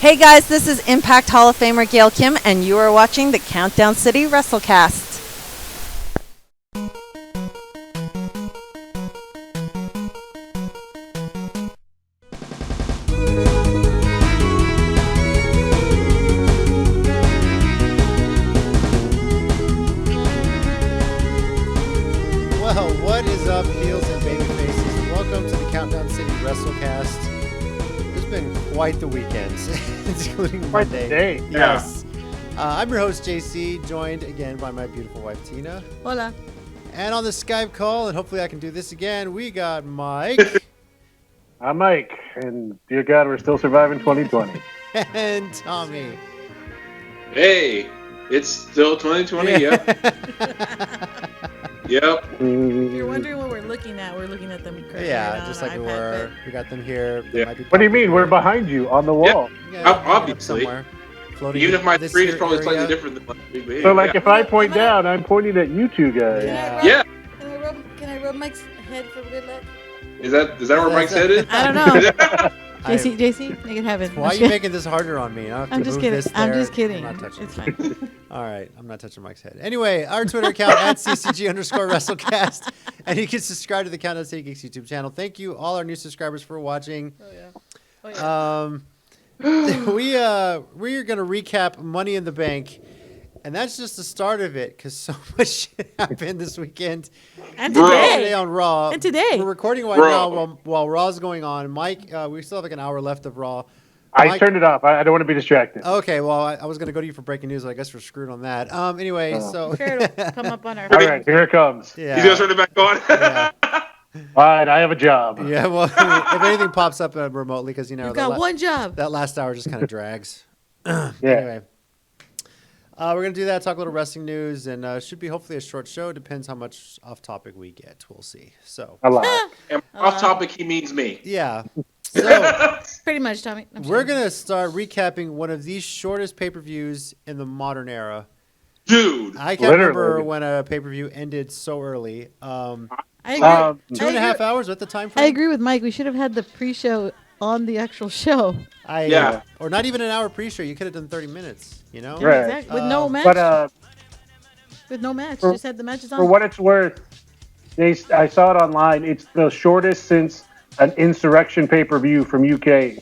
Hey guys, this is Impact Hall of Famer Gail Kim, and you are watching the Countdown City WrestleCast. Well, what is up, heels and baby faces? Welcome to the Countdown City WrestleCast. It's been quite the weekend, including Quite Monday. the day. Yes. I'm your host, JC, joined again by my beautiful wife, Tina. Hola. And on the Skype call, and hopefully I can do this again, we got Mike. I'm Mike, and dear God, we're still surviving 2020. And Tommy. Hey, it's still 2020, yep. Yep. If you're wondering what we're looking at them currently Yeah, on just our like we iPad, were. We got them here. They Yeah. might be What do you popping mean? We're here. behind you on the wall. Yeah, Obviously. somewhere. Floating Even if my this screen is here probably area. slightly different than my screen, but So, like, yeah. if I point down, I'm pointing at you two guys. Yeah. Yeah. Can I rub Mike's head for good luck? Is that where Mike's headed? I don't know. I- JC, make it happen. Why are you making this harder on me? I'm just kidding. I'm just kidding. I'm not touching. It's fine. All right, I'm not touching Mike's head. Anyway, our Twitter account at ccg_WrestleCast, and you can subscribe to the Countdown City Geeks YouTube channel. Thank you, all our new subscribers, for watching. Oh yeah. We are gonna recap Money in the Bank, and that's just the start of it because so much shit happened this weekend. And Bro. Today today. on Raw. And today. We're recording right Bro. now while Raw's going on. Mike, we still have like an hour left of Raw. I Mike- turned it off. I don't want to be distracted. Okay, well, I was going to go to you for breaking news, but I guess we're screwed on that. Anyway, so... Sure, it'll come up on our. All right, here it comes. Yeah. He's gonna turn it back on. Yeah. All right, I have a job. Yeah, well, if anything pops up remotely, because, you know... You've got one job. That last hour just kind of drags. Yeah. Anyway. We're going to do that, talk a little wrestling news, and should be hopefully a short show. Depends how much off-topic we get. We'll see. So, A lot. And off topic, he means me. yeah. So... Pretty much, Tommy. We're going to start recapping one of the shortest pay-per-views in the modern era. Dude. I can't remember Literally. when a pay-per-view ended so early. I agree. 2.5 hours at the time I frame? agree with Mike. We should have had the pre-show on the actual show. Yeah. Or not even an hour pre-show. You could have done 30 minutes, you know? Right. Exactly. With no match. But with no match. for- Just had the matches on. for what it's worth, I saw it online. It's the shortest since an Insurrection pay-per-view from UK.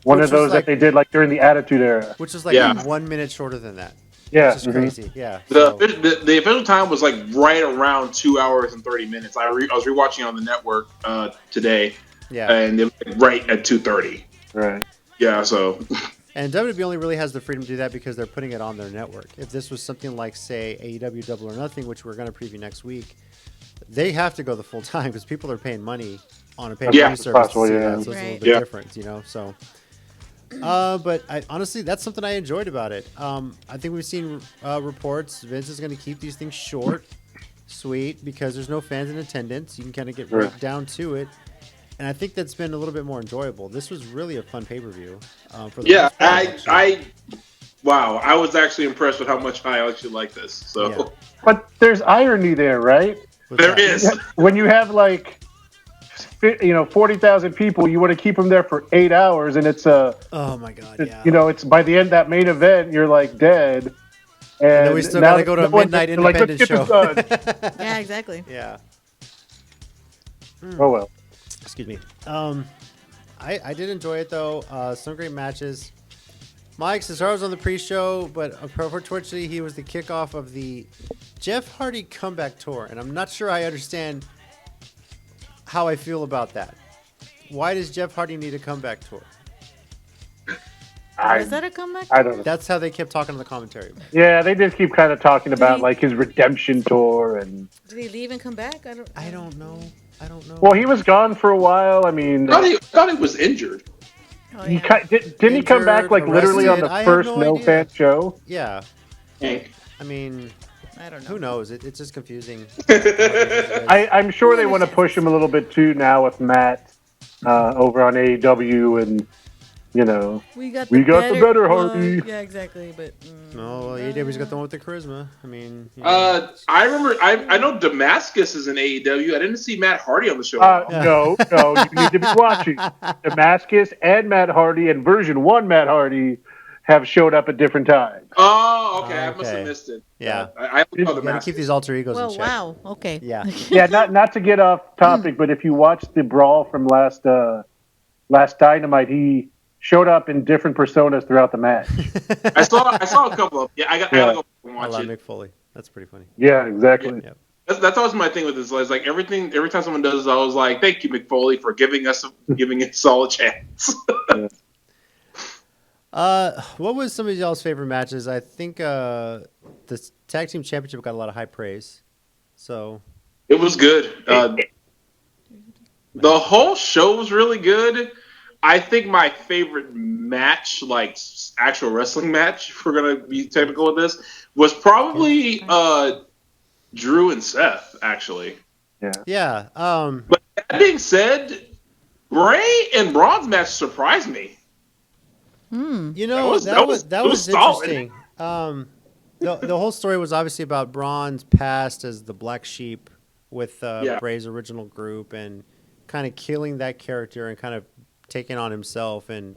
One Which of those was like- that they did like during the Attitude Era. Which is like Yeah. 1 minute shorter than that. Yeah. Which is crazy. Yeah. The, So- the official time was like right around 2 hours and 30 minutes. I was rewatching on the network today, yeah. and it was like right at 2:30. Right. Yeah, so And WWE only really has the freedom to do that because they're putting it on their network. If this was something like, say, AEW Double or Nothing, which we're going to preview next week, they have to go the full time because people are paying money on a pay-per-view Yeah. service Possible, to see yeah. that. So it's a little Right. bit Yeah. different, you know? So... but honestly, that's something I enjoyed about it. I think we've seen reports Vince is going to keep these things short, sweet, because there's no fans in attendance. You can kind of get right down to it. And I think that's been a little bit more enjoyable. This was really a fun pay-per-view. For the yeah, most part, actually. wow, I was actually impressed with how much I actually like this. So Yeah. But there's irony there, right? What's there that? is. When you have like, 40,000 people, you want to keep them there for 8 hours, and it's Oh my god, yeah. it's by the end that main event, you're like dead. And then we still now gotta go to a no one- midnight they're like, independent "Let's show. get this done." Yeah, exactly. Yeah. Oh well. Excuse me. I did enjoy it though. Some great matches. Mike Cesaro was on the pre-show, but unfortunately he was the kickoff of the Jeff Hardy comeback tour, and I'm not sure I understand how I feel about that. Why does Jeff Hardy need a comeback tour? Was that a comeback? I don't know. That's how they kept talking in the commentary. Yeah, they just keep kind of talking about he- like his redemption tour, and Did he leave and come back? I don't know. well, he was gone for a while. I mean, I thought he was injured. Oh, he yeah. didn't he come back like Injured, literally on the arrested? I have first no no idea. fan show? Yeah. Hank. I mean, I don't know. who knows? It's just confusing. I'm sure they want to push him a little bit too now with Matt over on AEW, and You know, We got We got the better well, Hardy. yeah, exactly. But No, well, AEW's got the one with the charisma. I mean, I remember. I know Damascus is in AEW. I didn't see Matt Hardy on the show. At all. No, you need to be watching. Damascus and Matt Hardy and version 1 Matt Hardy have showed up at different times. Oh, okay. I must have Okay. missed it. Yeah. I looked You on you got to Damascus. keep these alter egos in well, check. wow. Okay. Yeah. Yeah, not to get off topic, but if you watch the brawl from last Dynamite, he showed up in different personas throughout the match. I saw a couple of. Yeah, I gotta go and I watch love it. Mick Foley. That's pretty funny. Yeah, exactly. Yeah. That's always my thing with this. Is like every time someone does this, I was like, "Thank you, Mick Foley, for giving us all a chance." What was some of y'all's favorite matches? I think the tag team championship got a lot of high praise. So It was good. The whole show was really good. I think my favorite match, like actual wrestling match, if we're gonna be technical with this, was probably Drew and Seth. Actually, yeah. but that being said, Bray and Braun's match surprised me. You know, That was solid. interesting. The whole story was obviously about Braun's past as the Black Sheep with Bray's original group and kind of killing that character and kind of taking on himself. And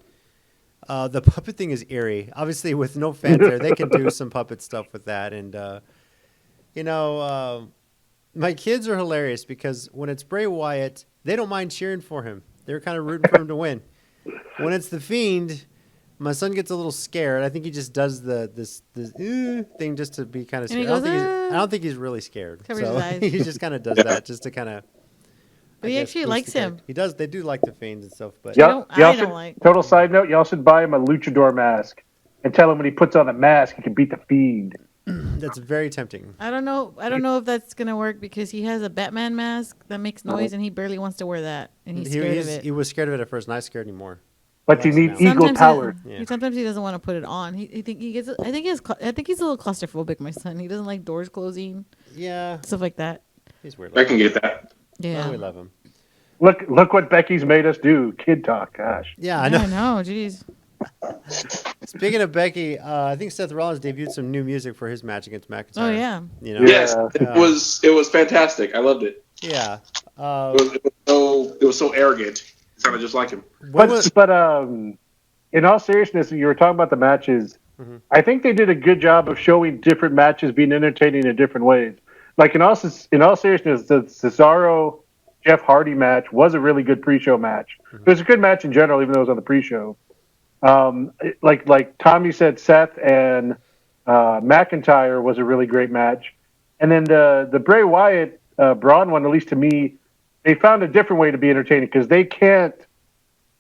the puppet thing is eerie. Obviously, with no fans there, they can do some puppet stuff with that. And, my kids are hilarious because when it's Bray Wyatt, they don't mind cheering for him. They're kind of rooting for him to win. When it's The Fiend, my son gets a little scared. I think he just does this thing just to be kind of scared. And he goes, I don't think he's really scared. Covers his So eyes. he just kind of does that just to kind of. But he actually likes him. He does. They do like the Fiend and stuff, but Yep. I don't like. Total side note: y'all should buy him a luchador mask and tell him when he puts on the mask, he can beat the Fiend. that's very tempting. I don't know if that's gonna work because he has a Batman mask that makes noise and he barely wants to wear that, and he's scared of it. He was scared of it at first, not scared anymore. But you need eagle power. Sometimes he doesn't want to put it on. I think he's a little claustrophobic. My son. He doesn't like doors closing. Yeah, Stuff like that. he's weird. I can get that. Yeah. Oh, we love him. Look what Becky's made us do. Kid talk. Gosh. Yeah, I know. I know. Jeez. Speaking of Becky, I think Seth Rollins debuted some new music for his match against McIntyre. Oh yeah. You know? Yes, it was fantastic. I loved it. Yeah. It was so arrogant. It sounded just like him. But in all seriousness, you were talking about the matches. Mm-hmm. I think they did a good job of showing different matches being entertaining in different ways. Like in all seriousness, the Cesaro Jeff Hardy match was a really good pre-show match. Mm-hmm. It was a good match in general, even though it was on the pre-show. Like Tommy said, Seth and McIntyre was a really great match. And then the Bray Wyatt Braun one, at least to me, they found a different way to be entertaining because they can't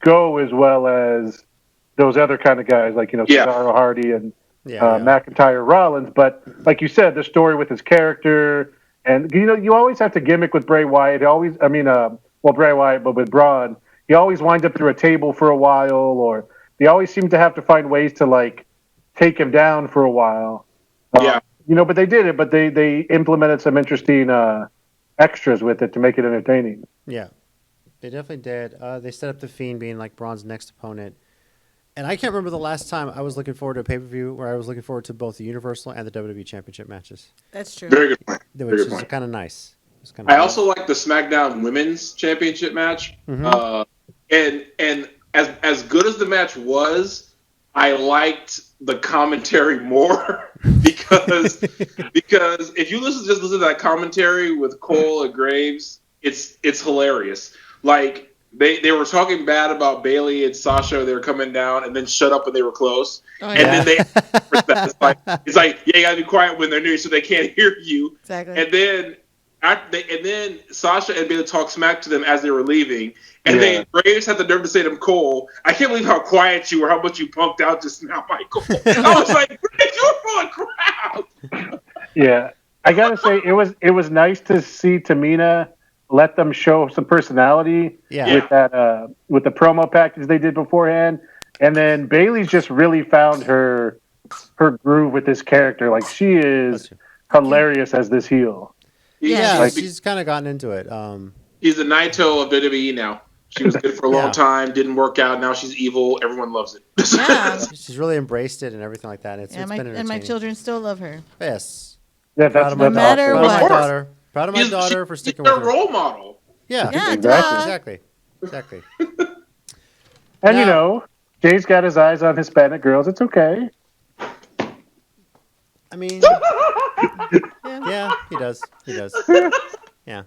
go as well as those other kind of guys, like Cesaro, Hardy, and McIntyre, Rollins. But like you said, the story with his character, and you always have to gimmick with Bray Wyatt. Bray Wyatt, but with Braun, he always winds up through a table for a while, or they always seem to have to find ways to like take him down for a while. But they did it. But they implemented some interesting extras with it to make it entertaining. Yeah, they definitely did. They set up the Fiend being like Braun's next opponent. And I can't remember the last time I was looking forward to a pay-per-view where I was looking forward to both the Universal and the WWE Championship matches. That's true. Very good point. Which is kind of nice. I also like the SmackDown Women's Championship match. Mm-hmm. And as good as the match was, I liked the commentary more because if you listen to that commentary with Cole and Graves, it's hilarious. Like they were talking bad about Bayley and Sasha, they were coming down, and then shut up when they were close. Oh, and yeah. then it's like you gotta be quiet when they're new so they can't hear you. Exactly. And then Sasha and Bayley talked smack to them as they were leaving. And then Graves had the nerve to say to him, Cole, I can't believe how quiet you were, how much you punked out just now, Michael. I was like, Graves, you're full of crap. Yeah. I got to say, it was nice to see Tamina let them show some personality with that with the promo package they did beforehand. And then Bayley's just really found her groove with this character. Like, she is hilarious as this heel. Yeah, she's kind of gotten into it. He's the Naito of WWE now. She was good for a long time. Didn't work out. Now she's evil. Everyone loves it. Yeah. She's really embraced it and everything like that. It's been entertaining. And my children still love her. Yes. Yeah, Proud that's of my no matter daughter. what. Proud of my daughter for sticking she's with their her. role model. Yeah. Yeah, Exactly. Exactly. And Now- Jay's got his eyes on Hispanic girls. It's okay. I mean, yeah, he does. Yeah.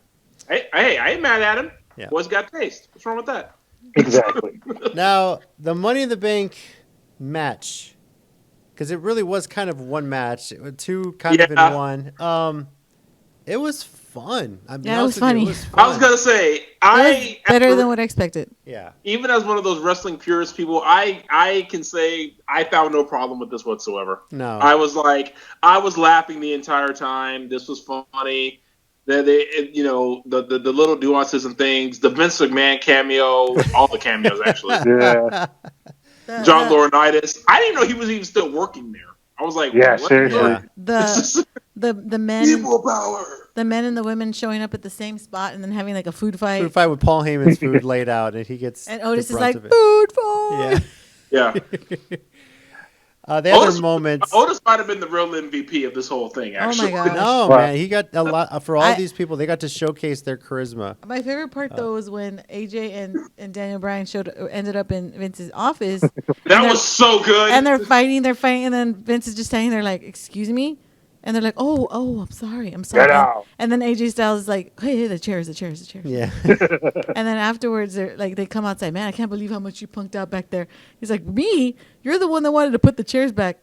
Hey, I ain't mad at him. Yeah. Boy's got taste. What's wrong with that? Exactly. Now, the Money in the Bank match, because it really was kind of one match, two kind of in one. It was fun. I mean, Yeah, it was funny. I was gonna say better than what I expected. Yeah. Even as one of those wrestling purist people, I can say I found no problem with this whatsoever. No. I was laughing the entire time. This was funny. The little nuances and things. The Vince McMahon cameo, all the cameos actually. Yeah. John Laurinaitis. I didn't know he was even still working there. I was like, Yeah, what? seriously. Yeah. The men, Evil power. the men and the women showing up at the same spot and then having like a food fight. Food fight with Paul Heyman's food laid out, and he gets. And Otis the is brunt like, of it. food fight. Yeah. Yeah. The other moments. Otis might have been the real MVP of this whole thing, actually. Oh my god. No, Wow. man, he got a lot for all these people. They got to showcase their charisma. My favorite part though was when AJ and Daniel Bryan ended up in Vince's office. That was so good. And they're fighting, and then Vince is just standing there like, "Excuse me," and they're like, "Oh, I'm sorry." Get out. And then AJ Styles is like, "Hey, the chairs." Yeah. And then afterwards, they come outside. Man, I can't believe how much you punked out back there. He's like, "Me? You're the one that wanted to put the chairs back."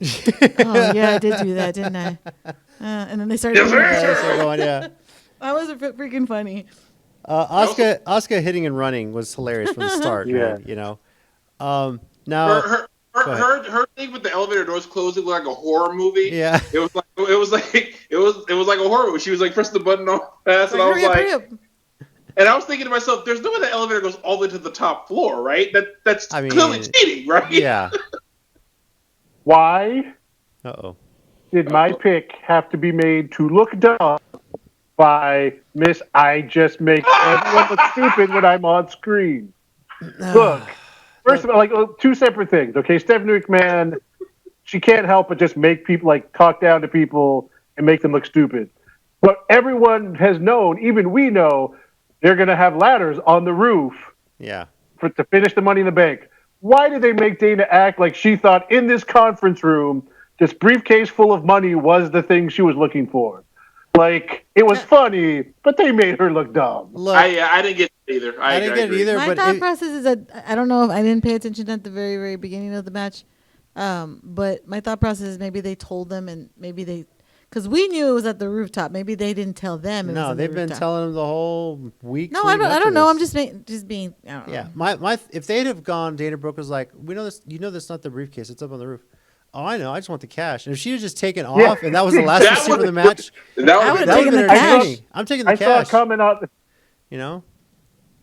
Oh yeah, I did do that, didn't I? And then they started. Yeah. That was freaking funny. Asuka hitting and running was hilarious from the start. Yeah. Man, now her thing with the elevator doors closing looked like a horror movie. Yeah. It was like a horror movie. She was like press the button on fast, and I was Hurry up. and I was thinking to myself, there's no way the elevator goes all the way to the top floor, right? That's clearly cheating, right? Yeah. Why Uh-oh. did my pick have to be made to look dumb by Miss I just make everyone look stupid when I'm on screen? Look, first of all, like two separate things. Okay, Stephanie McMahon, she can't help but just make people like talk down to people and make them look stupid. But everyone has known, even we know, they're going to have ladders on the roof Yeah. to finish the Money in the Bank. Why did they make Dana act like she thought in this conference room this briefcase full of money was the thing she was looking for? Like, it was funny, but they made her look dumb. Look, I didn't get it either. I didn't get it either. My But thought process is that I don't know if I didn't pay attention at the very, very beginning of the match. But my thought process is maybe they told them and maybe because we knew it was at the rooftop. Maybe they didn't tell them. no, they've been telling them the whole week. No, I don't know. I'm just being. I don't know. Yeah, my if they'd have gone, Dana Brooke was like, we know this. You know, that's not the briefcase. It's up on the roof. Oh, I know. I just want the cash. And if she had just taken off, and that was the last That receipt of the would- match, That would've that would taken have been the cash. entertaining. I'm taking the I saw a cash. comment on. You know.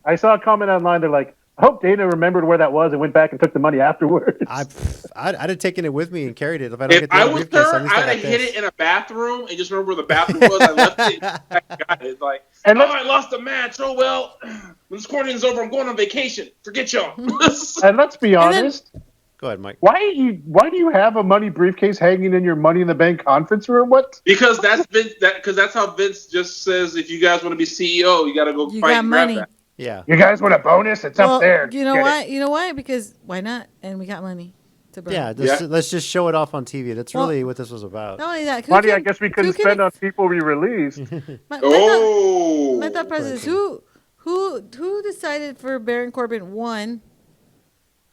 I saw a comment online. They're like, I hope Dana remembered where that was and went back and took the money afterwards. I'd have taken it with me and carried it. If I don't If get the I other was briefcase, her, at least I'd I have got hid this. it in a bathroom and just remember where the bathroom was. I left it. I got it. Like, And let's- I lost the match. Oh well. When this quarantine's over, I'm going on vacation. Forget y'all. And let's be And then- honest. Go ahead, Mike. Why do you have a money briefcase hanging in your Money in the Bank conference room? What? Because that's Vince. Because that's how Vince just says. If you guys want to be CEO, you got to go You fight got and grab money. that. Yeah. You guys want a bonus? It's Well, up there. you know Get why? it. You know why? Because why not? And we got money to burn. Yeah, Yeah. let's just show it off on TV. That's Well- really what this was about. Not only that, Money, I guess we couldn't spend on people we released. Oh. My thought process is who decided for Baron Corbin one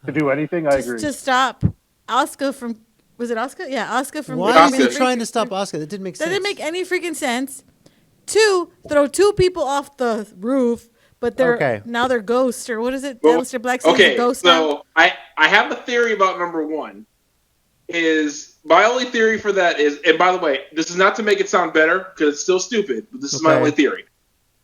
To do anything, I agree. to stop Asuka from was it Asuka? Yeah, Asuka from Why becoming is the he trying to freaking- stop Asuka? That didn't make That sense. didn't make any freaking sense. Two, throw two people off the roof, but they're Okay. now they're ghosts or what is it? Well, Aleister Black says Okay, ghost now. so I have a theory about number one. Is my only theory for that is, and by the way, this is not to make it sound better because it's still stupid, but this is my Okay. only theory.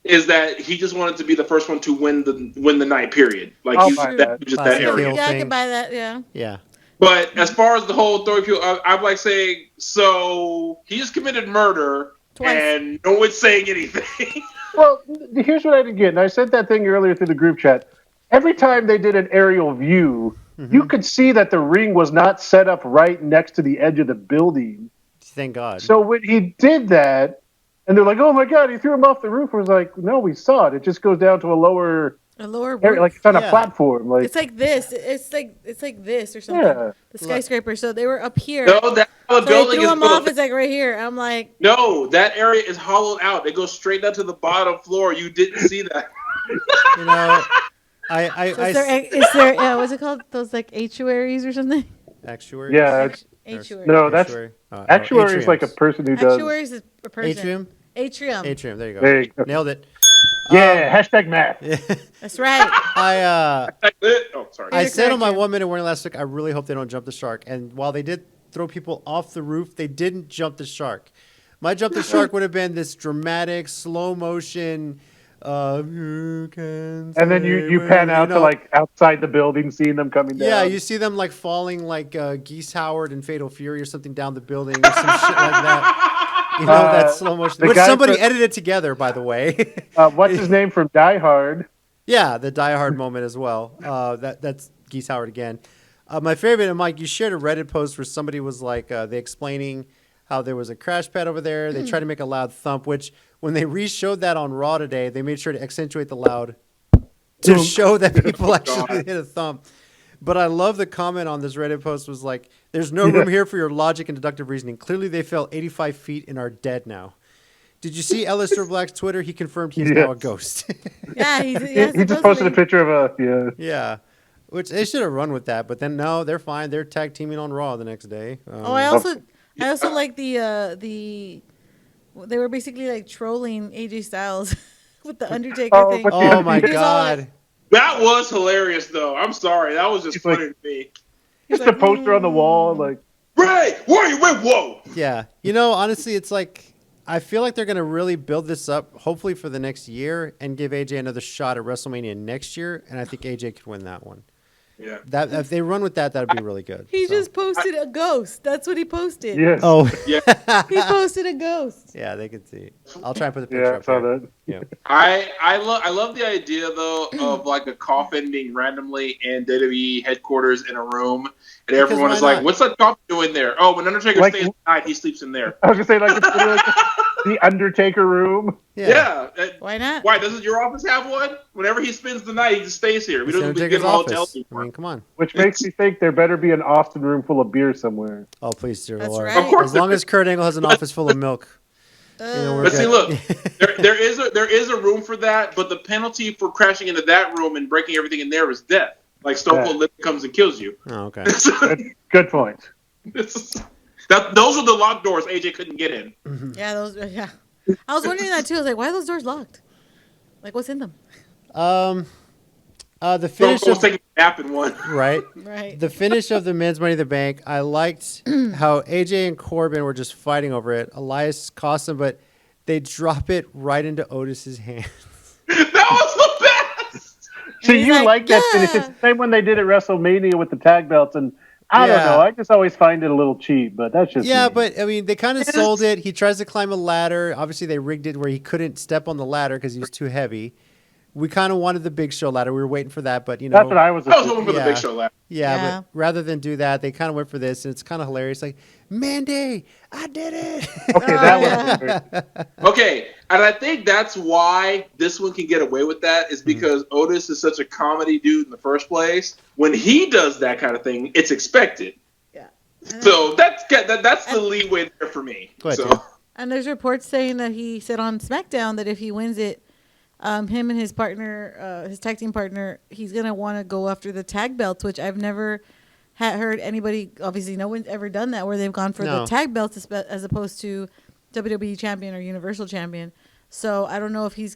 Is that he just wanted to be the first one to win the night period? Like I'll he's buy that, just that Classic area. heel. Yeah, I thing. can buy that. Yeah. Yeah. But as far as the whole throwing people, I'm like saying, so he just committed murder Twice. and no one's saying anything. Well, here's what I didn't get, and I said that thing earlier through the group chat. every time they did an aerial view, you could see that the ring was not set up right next to the edge of the building. Thank God. So when he did that, and they're like, "Oh my God, he threw him off the roof," I was like, "No, we saw it. It just goes down to a lower area, roof. like it's on a Yeah. platform. Like It's like this. It's like this or something. Yeah. The skyscraper. So they were up here. No, that so they building threw is him off. built. It's like right here. I'm like, No, that area is hollowed out. It goes straight down to the bottom floor. You didn't see that. You know, is there what's it called? Those like actuaries or something? actuary. yeah, it's, Actuary. no, that's Actuary. actuary is like a atriums. person who does. Actuaries is a person. Atrium. Atrium. There you go. There you go. Nailed it. Yeah, hashtag math. That's right. Oh, sorry. I You're said on correct, my Jim. 1 minute warning last week, I really hope they don't jump the shark. And while they did throw people off the roof, they didn't jump the shark. My jump the shark would have been this dramatic, slow motion. You can And then you pan out to like outside the building, seeing them coming down. Yeah, you see them like falling like Geese Howard and Fatal Fury or something down the building or some shit like that. You know, that slow motion. the Which guy somebody from- edited together, by the way. What's his name from Die Hard? Yeah, the Die Hard moment as well. That's Geese Howard again. My favorite, and Mike, you shared a Reddit post where somebody was like, they explaining how there was a crash pad over there. They tried to make a loud thump, which when they re-showed that on Raw today, they made sure to accentuate the loud to show that people actually hit a thump. But I love the comment on this Reddit post was like, there's no room here for your logic and deductive reasoning. Clearly they fell 85 feet and are dead now. Did you see Alistair Black's Twitter? He confirmed he's now a ghost. Yeah, He just posted a picture of Yeah. Which they should have run with that, but then no, they're fine. They're tag teaming on Raw the next day. I also like the they were basically like trolling AJ Styles with the Undertaker thing. Oh my He was all God. like- That was hilarious, though. I'm sorry. That was just He's funny like- to me. just a poster on the wall, like Ray, where you went? Whoa. Yeah. You know, honestly, it's like, I feel like they're going to really build this up, hopefully for the next year, and give AJ another shot at WrestleMania next year. And I think AJ could win that one. Yeah. That if they run with that, that'd be really good. He So. just posted a ghost. That's what he posted. yeah. Oh. Yeah. He posted a ghost. Yeah, they can see. I'll try and put the picture Yeah, I up saw there. that. Yeah. I love the idea though of like a coffin being randomly in WWE headquarters in a room, and everyone why is like, not? "What's that coffin doing there?" Oh, when Undertaker Like- stays the night, he sleeps in there. I was gonna say like it's literally like the Undertaker room. Yeah. Yeah. Why not? Why doesn't your office have one? Whenever he spends the night, he just stays here. We It's don't get Undertaker's him a hotel office. I anymore. mean, come on. Which makes me think there better be an Austin room full of beer somewhere. Oh, please, dear That's Lord. right. Of course As long as Kurt Angle has an office full of milk. We're But see, good. look, there is a room for that, but the penalty for crashing into that room and breaking everything in there is death. Like Stone Cold Liv comes and kills you. Oh, okay. Good point. Those are the locked doors AJ couldn't get in. Yeah, those. Yeah, I was wondering that too. I was like, why are those doors locked? Like, what's in them? The Stone finish Cold's of, taking a nap in one. right. Right. The finish of the men's Money in the Bank, I liked how AJ and Corbin were just fighting over it. Elias cost them, but they drop it right into Otis's hands. That was the best. So he's you like, like that finish? "Duh." It's the same when they did at WrestleMania with the tag belts, and I don't Yeah. know. I just always find it a little cheap, but that's just Yeah, me. but I mean, they kind of sold it. He tries to climb a ladder. Obviously, they rigged it where he couldn't step on the ladder because he was too heavy. We kind of wanted the Big Show ladder. We were waiting for that, but you know, that's what I was. I was hoping for the Yeah. Big Show laugh. yeah, Yeah. but rather than do that, they kind of went for this, and it's kind of hilarious. Like, Mandy, I did it. Okay, that was. Okay, and I think that's why this one can get away with that is because Otis is such a comedy dude in the first place. When he does that kind of thing, it's expected. Yeah. So that's the leeway there for me. Go ahead, So Tim. And there's reports saying that he said on SmackDown that if he wins it, him and his partner, his tag team partner, he's gonna want to go after the tag belts, which I've never heard anybody. Obviously, no one's ever done that where they've gone for No. the tag belts as opposed to WWE champion or Universal champion. So I don't know if he's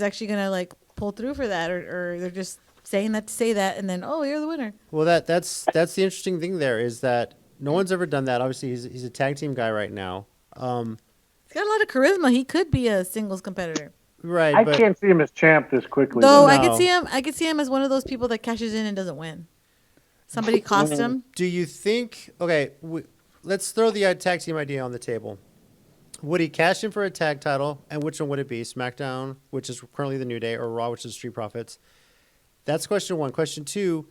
actually gonna like pull through for that, or they're just saying that to say that, and then you're the winner. Well, that's the interesting thing there is that no one's ever done that. Obviously, he's a tag team guy right now. He's got a lot of charisma. He could be a singles competitor. Right, I but can't see him as champ this quickly. Though though. I could No. see him. I could see him as one of those people that cashes in and doesn't win. Somebody cost him. do you think? Okay, let's throw the tag team idea on the table. Would he cash in for a tag title, and which one would it be? SmackDown, which is currently the New Day, or Raw, which is Street Profits. That's question one. Question two,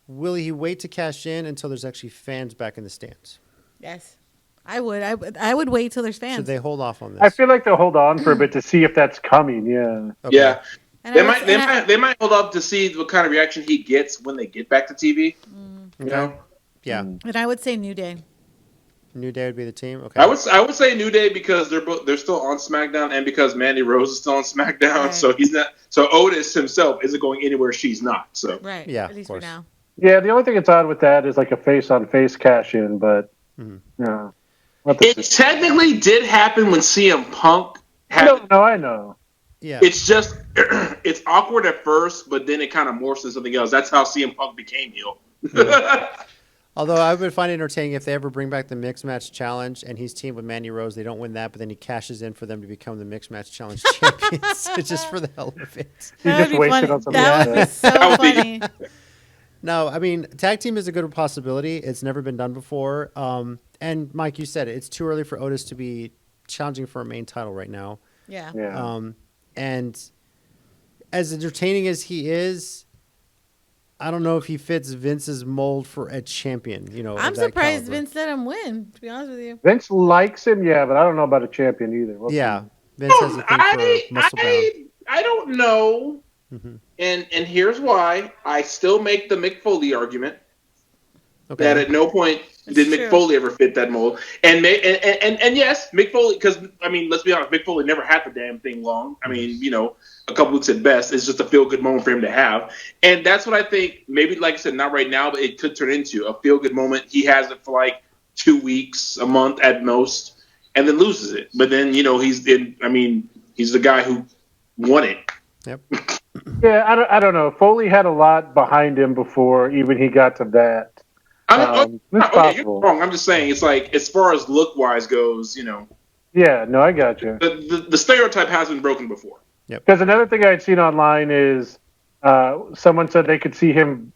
will he wait to cash in until there's actually fans back in the stands? Yes, I would. I would wait till there's fans. Should they hold off on this? I feel like they'll hold on for a bit to see if that's coming. Yeah. Okay. Yeah. And They might hold up to see what kind of reaction he gets when they get back to TV. You know? Yeah. And I would say New Day. New Day would be the team. Okay. I would say New Day because they're still on SmackDown and because Mandy Rose is still on SmackDown, Right. so he's not. So Otis himself isn't going anywhere she's not. So Right. Yeah, At least of for course. now. Yeah, the only thing that's odd with that is like a face-on-face cash-in, but yeah. it technically did happen when CM Punk had. No, I know. Yeah. It's just it's awkward at first, but then it kind of morphs into something else. That's how CM Punk became heel. Although I would find it entertaining if they ever bring back the Mixed Match Challenge and he's teamed with Mandy Rose. They don't win that, but then he cashes in for them to become the Mixed Match Challenge champions. It's just for the hell of it. You That just would be wasted funny. on something That like would be that. so That would be- funny. No, I mean, tag team is a good possibility. It's never been done before. And Mike, you said it. It's too early for Otis to be challenging for a main title right now. Yeah. Yeah. And as entertaining as he is, I don't know if he fits Vince's mold for a champion. You know, I'm of that surprised caliber. Vince let him win, to be honest with you. Vince likes him, yeah, but I don't know about a champion either. We'll Yeah, see. Vince has a thing for muscle bound. I don't know, Mhm. and here's why. I still make the Mick Foley argument Okay. that at no point It's did true. Mick Foley ever fit that mold. And yes, Mick Foley, because I mean, let's be honest, Mick Foley never had the damn thing long. I mean, you know, a couple weeks at best. It's just a feel good moment for him to have, and that's what I think. Maybe, like I said, not right now, but it could turn into a feel good moment. He has it for like 2 weeks, a month at most, and then loses it. But then he's the guy who won it. Yep. Yeah, I don't know. Foley had a lot behind him before even he got to that. It's You're possible. wrong. I'm just saying, it's like as far as look wise goes, Yeah, no, I got you. the stereotype has been broken before. Because another thing I'd seen online is someone said they could see him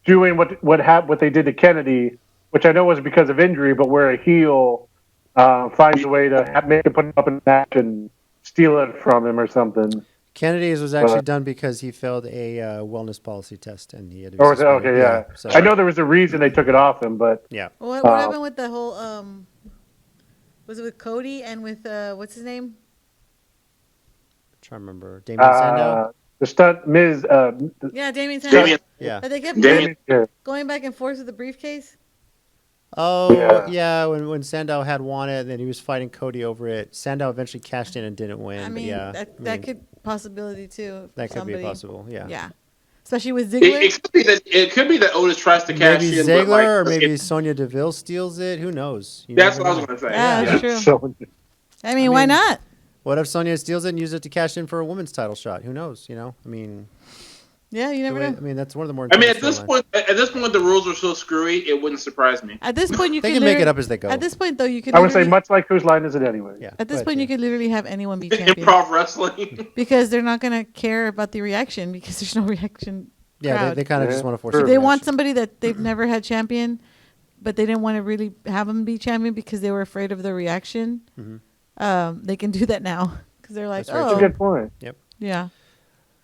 doing what they did to Kennedy, which I know was because of injury, but where a heel finds a way to make him put up in a match and steal it from him or something. Kennedy's was actually done because he failed a wellness policy test and he had to be Or was it? suspended. Okay, yeah. So, I know there was a reason they took it off him, but yeah. What happened with the whole was it with Cody and with what's his name? trying to remember. Damien Sandow? the stunt Miz. Yeah, Damien Sandow. Damien, Yeah. That they kept Damien- going back and forth with the briefcase. Oh, yeah. When Sandow had won it, then he was fighting Cody over it. Sandow eventually cashed in and didn't win. I but mean, yeah, that could possibility too. that could be somebody. possible. Yeah. Yeah, especially with Ziggler. it could be that Otis tries to cash Maybe in, Ziggler but or maybe Sonya Deville steals it. Who knows? You that's never what I was know. going to say. Yeah, that's true. So, I mean, why not? What if Sonya steals it and uses it to cash in for a women's title shot? Who knows? I mean, Yeah, you never know. that's one of the more. I mean, important at this point, the rules are so screwy, it wouldn't surprise me. At this point, you They could can make it literally- up as they go. At this point, though, you could. I would say literally- much like whose line is it anyway? Yeah. At this Go point, ahead, you could literally have anyone be champion Improv wrestling. because they're not gonna care about the reaction because there's no reaction. Yeah, crowd. they kind of just Yeah, want to force. sure. a They want reaction. somebody that they've never had champion, but they didn't want to really have him be champion because they were afraid of the reaction. They can do that now because they're like, That's very That's a oh, good point. Yep. yeah,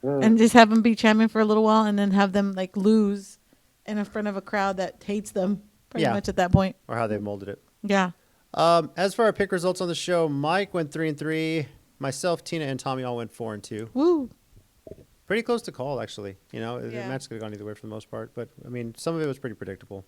Yeah. and just have them be champion for a little while and then have them like lose in front of a crowd that hates them pretty Yeah. much at that point. Or how they molded it. Yeah. As for our pick results on the show, Mike went 3-3. Myself, Tina, and Tommy all went 4-2. Woo. Pretty close to call, actually. The Yeah. match could have gone either way for the most part, but I mean, some of it was pretty predictable.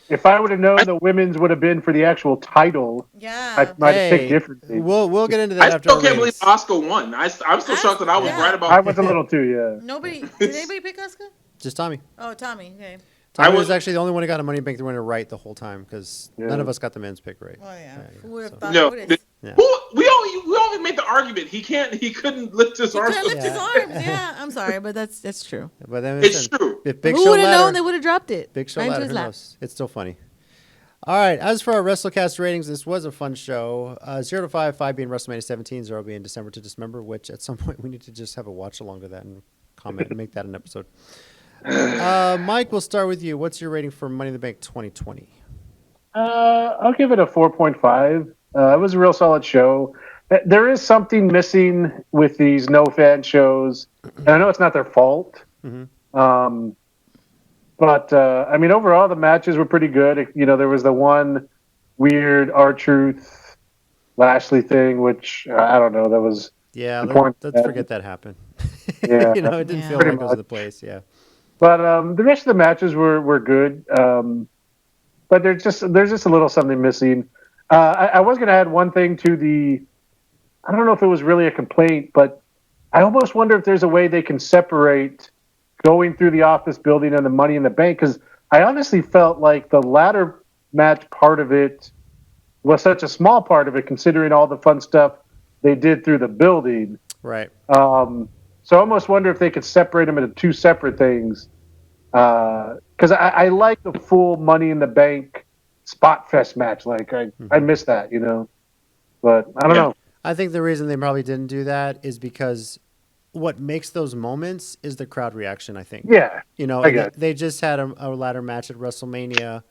If I would have known the women's would have been for the actual title, Yeah. I might have picked differently. We'll get into I that after still our can't believe ratings. Oscar won. I'm still shocked that I was Yeah. right about. I was a little too, yeah. Nobody. Did anybody pick Asuka? Just Tommy. Oh, Tommy. Okay. Tommy I was was- actually the only one who got a Money Bank the winner right the whole time because Yeah. none of us got the men's pick right. Oh yeah. Yeah, Who would have so- thought No, Otis? Yeah. we only made the argument. He couldn't lift his He arms. couldn't lift his Yeah. arms. Yeah, I'm sorry, but that's true. But then It's listen, true. If Big Who Show would have known ladder, they would have dropped it? Big Show Right into ladder, his who lap. knows? It's still funny. All right, as for our WrestleCast ratings, this was a fun show. 0 to 5, 5 being WrestleMania 17, 0 being December to Dismember, which at some point we need to just have a watch along to that and comment and make that an episode. Mike, we'll start with you. What's your rating for Money in the Bank 2020? I'll give it a 4.5. It was a real solid show. there is something missing with these no fan shows, and I know it's not their fault. But I mean, overall, the matches were pretty good. You know, there was the one weird R-Truth Lashley thing, which I don't know. That was let's forget that happened. Yeah, you know, it didn't feel pretty like it was much. the place. Yeah, But the rest of the matches were good. But there's just a little something missing. I was going to add one thing to the. I don't know if it was really a complaint, but I almost wonder if there's a way they can separate going through the office building and the Money in the Bank, because I honestly felt like the ladder match part of it was such a small part of it, considering all the fun stuff they did through the building. right. So I almost wonder if they could separate them into two separate things. Because I like the full Money in the Bank spot fest match. Like I miss that, you know. But I don't know. I think the reason they probably didn't do that is because what makes those moments is the crowd reaction, I think. Yeah. You know, I get it. they just had a ladder match at WrestleMania.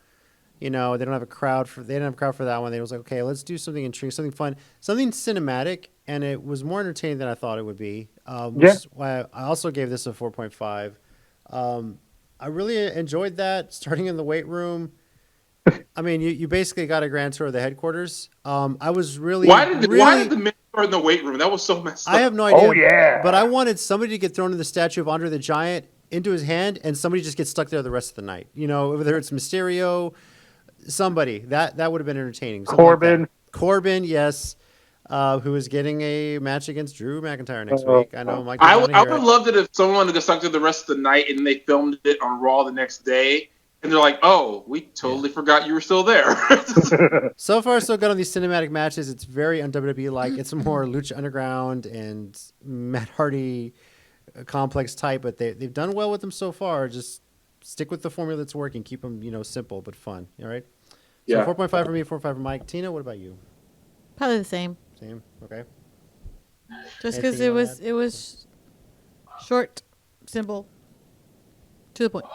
You know, they didn't have a crowd for that one. They was like, okay, let's do something intriguing, something fun, something cinematic, and it was more entertaining than I thought it would be. Which is why I also gave this a 4.5. I really enjoyed that, starting in the weight room. I mean, you basically got a grand tour of the headquarters. I was really Why did the men start in the weight room? That was so messed up. I have no idea. Oh, yeah. But I wanted somebody to get thrown in the statue of Andre the Giant into his hand, and somebody just gets stuck there the rest of the night. You know, whether it's Mysterio, somebody that would have been entertaining. Something Corbin. like Corbin, yes, who is getting a match against Drew McIntyre next week. I know Mike. I would love it if someone got stuck there the rest of the night and they filmed it on Raw the next day. And they're like, oh, we totally forgot you were still there. So far, so good on these cinematic matches. It's very un-WWE-like. It's more Lucha Underground and Matt Hardy complex type, but they've done well with them so far. Just stick with the formula that's working. Keep them, simple but fun. All right? So Yeah. 4.5 for me, 4.5 for Mike. Tina, what about you? Probably the same. Same? Okay. Just because Anything you wanna it was short, simple, to the point,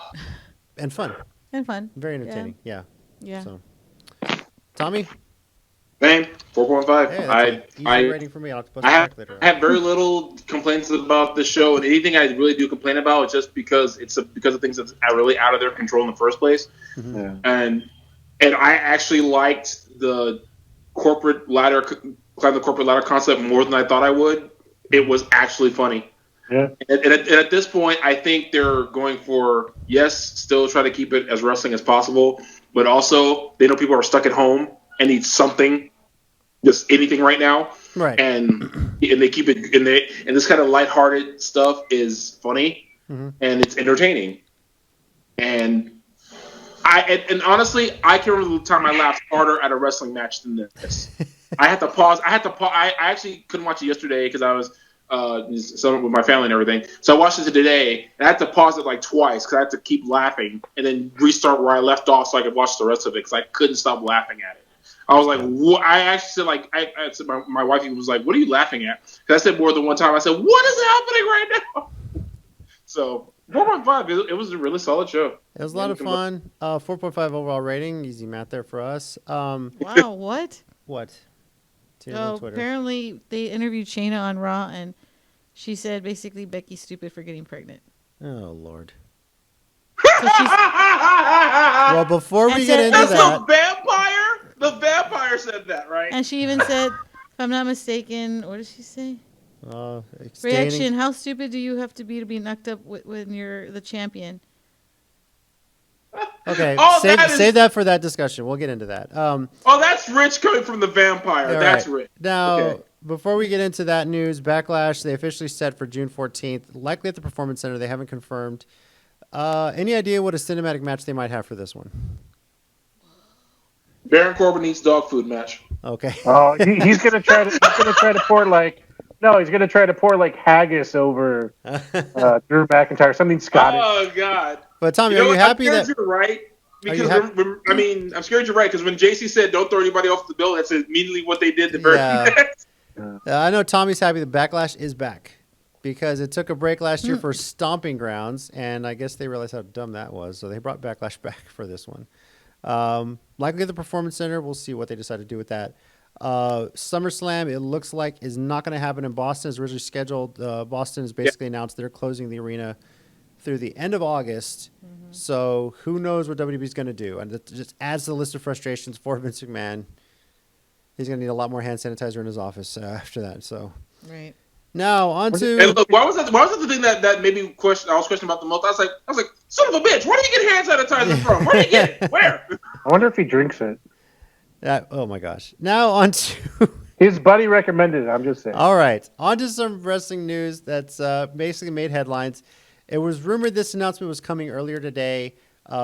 And fun. and fun. Very entertaining. Yeah. Yeah. So, Tommy? Same, 4.5. Hey, that's an easy rating for me. I'll post it back later. I have very little complaints about the show, and anything I really do complain about is just because because of things that's really out of their control in the first place. Yeah. And I actually liked the corporate ladder concept more than I thought I would. It was actually funny. Yeah. And at this point, I think they're going for, yes, still try to keep it as wrestling as possible, but also they know people are stuck at home and need something, just anything right now. Right. And they keep it, and this kind of lighthearted stuff is funny and it's entertaining. And honestly, I can remember the time I laughed harder at a wrestling match than this. I had to pause. I actually couldn't watch it yesterday because I was with my family and everything. So I watched it today, and I had to pause it like twice because I had to keep laughing and then restart where I left off so I could watch the rest of it because I couldn't stop laughing at it. I was like, what? I actually said, like, I said, my wife even was like, what are you laughing at? Because I said more than one time, I said, what is happening right now? So 4.5, it was a really solid show. It was a lot of fun. 4.5 overall rating. Easy math there for us. Wow, what? What? Oh, apparently they interviewed Shayna on Raw, and she said basically Becky's stupid for getting pregnant. Oh, Lord. So she's, Well, before we get into That's that. the vampire? The vampire said that, right? and she even said, if I'm not mistaken, what did she say? Reaction, how stupid do you have to be knocked up when you're the champion? Okay, Oh, save that for that discussion. We'll get into that. Oh, that's rich coming from the vampire. All That's right. rich. Now, Okay. before we get into that news, BackLash, they officially set for June 14th, likely at the Performance Center. They haven't confirmed. Any idea what a cinematic match they might have for this one? Baron Corbin eats dog food match. Okay. Oh, he's gonna try to pour like haggis over Drew McIntyre, something Scottish. Oh God! But Tommy, are you happy I'm that scared you're right? Because happy? I'm scared you're right. Because when JC said don't throw anybody off the bill, that's immediately what they did the very next. I know Tommy's happy that BackLash is back because it took a break last year for Stomping Grounds, and I guess they realized how dumb that was, so they brought BackLash back for this one. Likely at the Performance Center. We'll see what they decide to do with that. SummerSlam, it looks like, is not going to happen in Boston as originally scheduled. Boston has basically announced they're closing the arena through the end of August. So who knows what WWE is going to do? And it just adds to the list of frustrations for Vince McMahon. He's going to need a lot more hand sanitizer in his office after that. So Right. now on to... And look, why was that the thing that made me question? I was questioning about the most. I was like, son of a bitch, where do you get hand sanitizer from? Where do you get it? Where? I wonder if he drinks it. oh my gosh. Now on to... His buddy recommended it. I'm just saying. All right. On to some wrestling news that's basically made headlines. It was rumored this announcement was coming earlier today.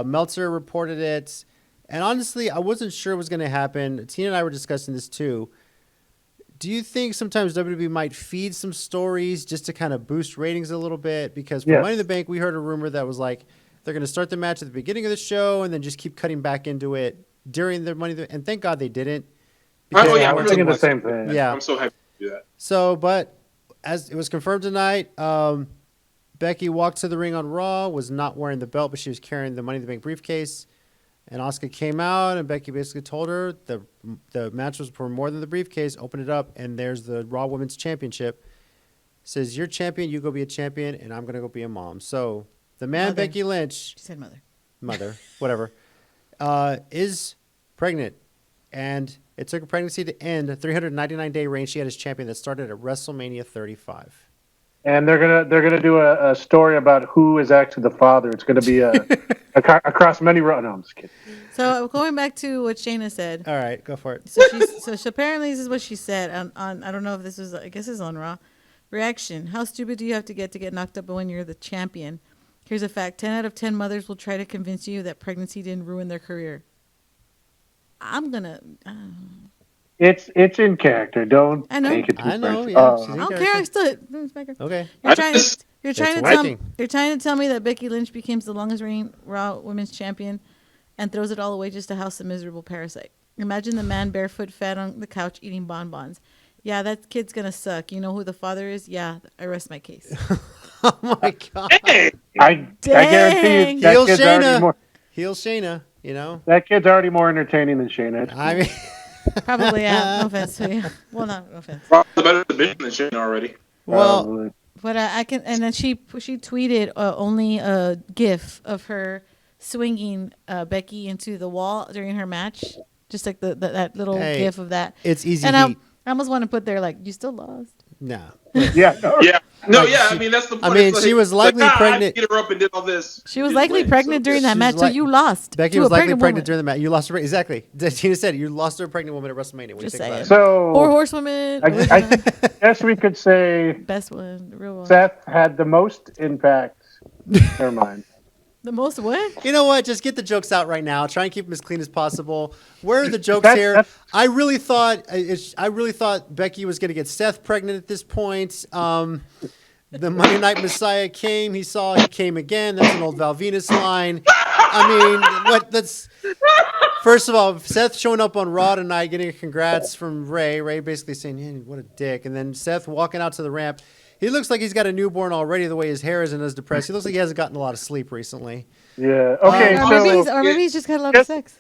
Meltzer reported it. And honestly, I wasn't sure it was going to happen. Tina and I were discussing this too. Do you think sometimes WWE might feed some stories just to kind of boost ratings a little bit? Because for Money in the Bank, we heard a rumor that was like they're going to start the match at the beginning of the show and then just keep cutting back into it during the Money. And thank God they didn't. I'm thinking the same thing. Yeah, I'm so happy to do that. So, but as it was confirmed tonight, Becky walked to the ring on Raw, was not wearing the belt, but she was carrying the Money in the Bank briefcase. And Asuka came out, and Becky basically told her the match was for more than the briefcase. Open it up, and there's the Raw Women's Championship. Says, you're champion, you go be a champion, and I'm going to go be a mom. So the man, Mother. Becky Lynch. She said mother. Mother, whatever, is pregnant. And it took a pregnancy to end a 399-day reign she had as champion that started at WrestleMania 35. And they're gonna do a story about who is actually the father. It's gonna be across many roads. No, I'm just kidding. So going back to what Shayna said. All right, go for it. So she apparently this is what she said on I don't know if this was, I guess it's on Raw. Reaction: how stupid do you have to get knocked up when you're the champion? Here's a fact: 10 out of 10 mothers will try to convince you that pregnancy didn't ruin their career. I'm gonna. It's in character. Don't I know. take it too I know. personally. Yeah, she's in I don't character. care. I still. Okay. You're trying to tell me that Becky Lynch becomes the longest reigning Raw Women's Champion, and throws it all away just to house a miserable parasite. Imagine the man barefoot, fat on the couch, eating bonbons. Yeah, that kid's gonna suck. You know who the father is? Yeah, I rest my case. Oh my God. I guarantee you that Heel kid's already Shayna. more. Heel Shayna. You know. That kid's already more entertaining than Shayna. I mean. Probably, yeah. No offense to you. Well, no offense. Probably better than Shane already. Well. Probably. But I can, and then she tweeted only a GIF of her swinging Becky into the wall during her match, just like that little GIF of that. It's easy. And I almost want to put there like, you still lost. Nah. Yeah. Yeah. No, Like, yeah. she- I mean, that's the point. I mean, It's she was likely pregnant. I get her up and did all this. She was Didn't likely win, pregnant so- during that She's match, so like- you lost. Becky to was a likely pregnant pregnant woman. during the match. You lost her. Exactly. Tina said you lost to a pregnant woman at WrestleMania. What Just do you think about it? So Four horsewomen. I guess we could say Best one, the real one. Seth had the most impact. Never mind. The most what? You know what? Just get the jokes out right now. Try and keep them as clean as possible. Where are the jokes That's- here? that's- I really thought Becky was going to get Seth pregnant at this point. The Monday Night Messiah came. He came again. That's an old Val Venus line. I mean, what? That's first of all, Seth showing up on Raw tonight, getting a congrats from Ray. Ray basically saying, "Hey, what a dick," and then Seth walking out to the ramp. He looks like he's got a newborn already. The way his hair is and is depressed. He looks like he hasn't gotten a lot of sleep recently. Yeah. Okay. Or maybe he's just had a lot of sex.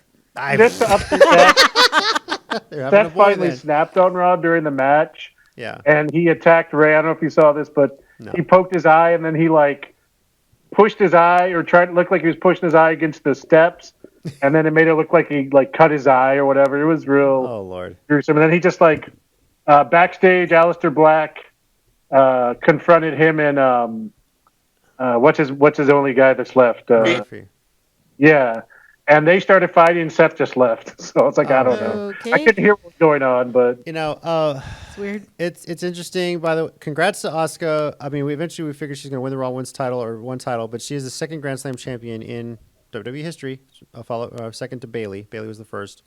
Just to update that, They're having a Seth boy finally then. snapped on Raw during the match. Yeah. And he attacked Ray. I don't know if you saw this, but he poked his eye and then he pushed his eye or tried to look like he was pushing his eye against the steps. And then it made it look like he cut his eye or whatever. It was real Oh Lord. gruesome. And then he just backstage, Aleister Black confronted him and what's his only guy that's left? Murphy. Yeah. And they started fighting and Seth just left. So it's like, I don't know. Okay. I couldn't hear what was going on, but You know, It's weird. it's interesting. By the way, congrats to Asuka. I mean, we figured she's going to win the Raw Women's title or one title, but she is the second Grand Slam champion in WWE history. Second to Bayley. Bayley was the first.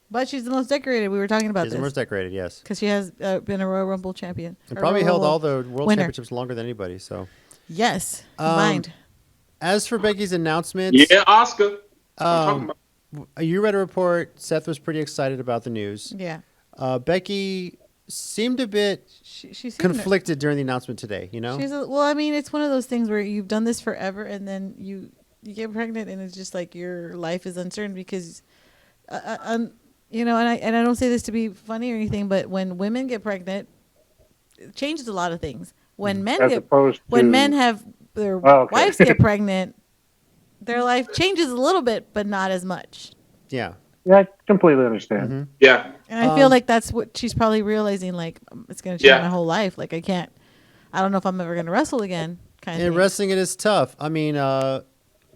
But she's the most decorated. We were talking about She's the this. most decorated, yes. Because she has been a Royal Rumble champion. And A probably Royal held all Rumble the world winner. championships longer than anybody. So, Yes. Combined. as for Becky's announcements, Yeah, Oscar. I'm talking about. you read a report. Seth was pretty excited about the news. Yeah. Becky seemed a bit She seemed conflicted during the announcement today. You know, well, I mean, it's one of those things where you've done this forever and then you get pregnant and it's just like your life is uncertain because you know, and I don't say this to be funny or anything, but when women get pregnant, it changes a lot of things. When men As opposed when to- men have their okay. wives get pregnant, their life changes a little bit, but not as much. Yeah. Yeah, I completely understand. Yeah. And I feel like that's what she's probably realizing. Like, it's going to change my whole life. Like, I don't know if I'm ever going to wrestle again. Kind of. And thing. wrestling, it is tough. I mean,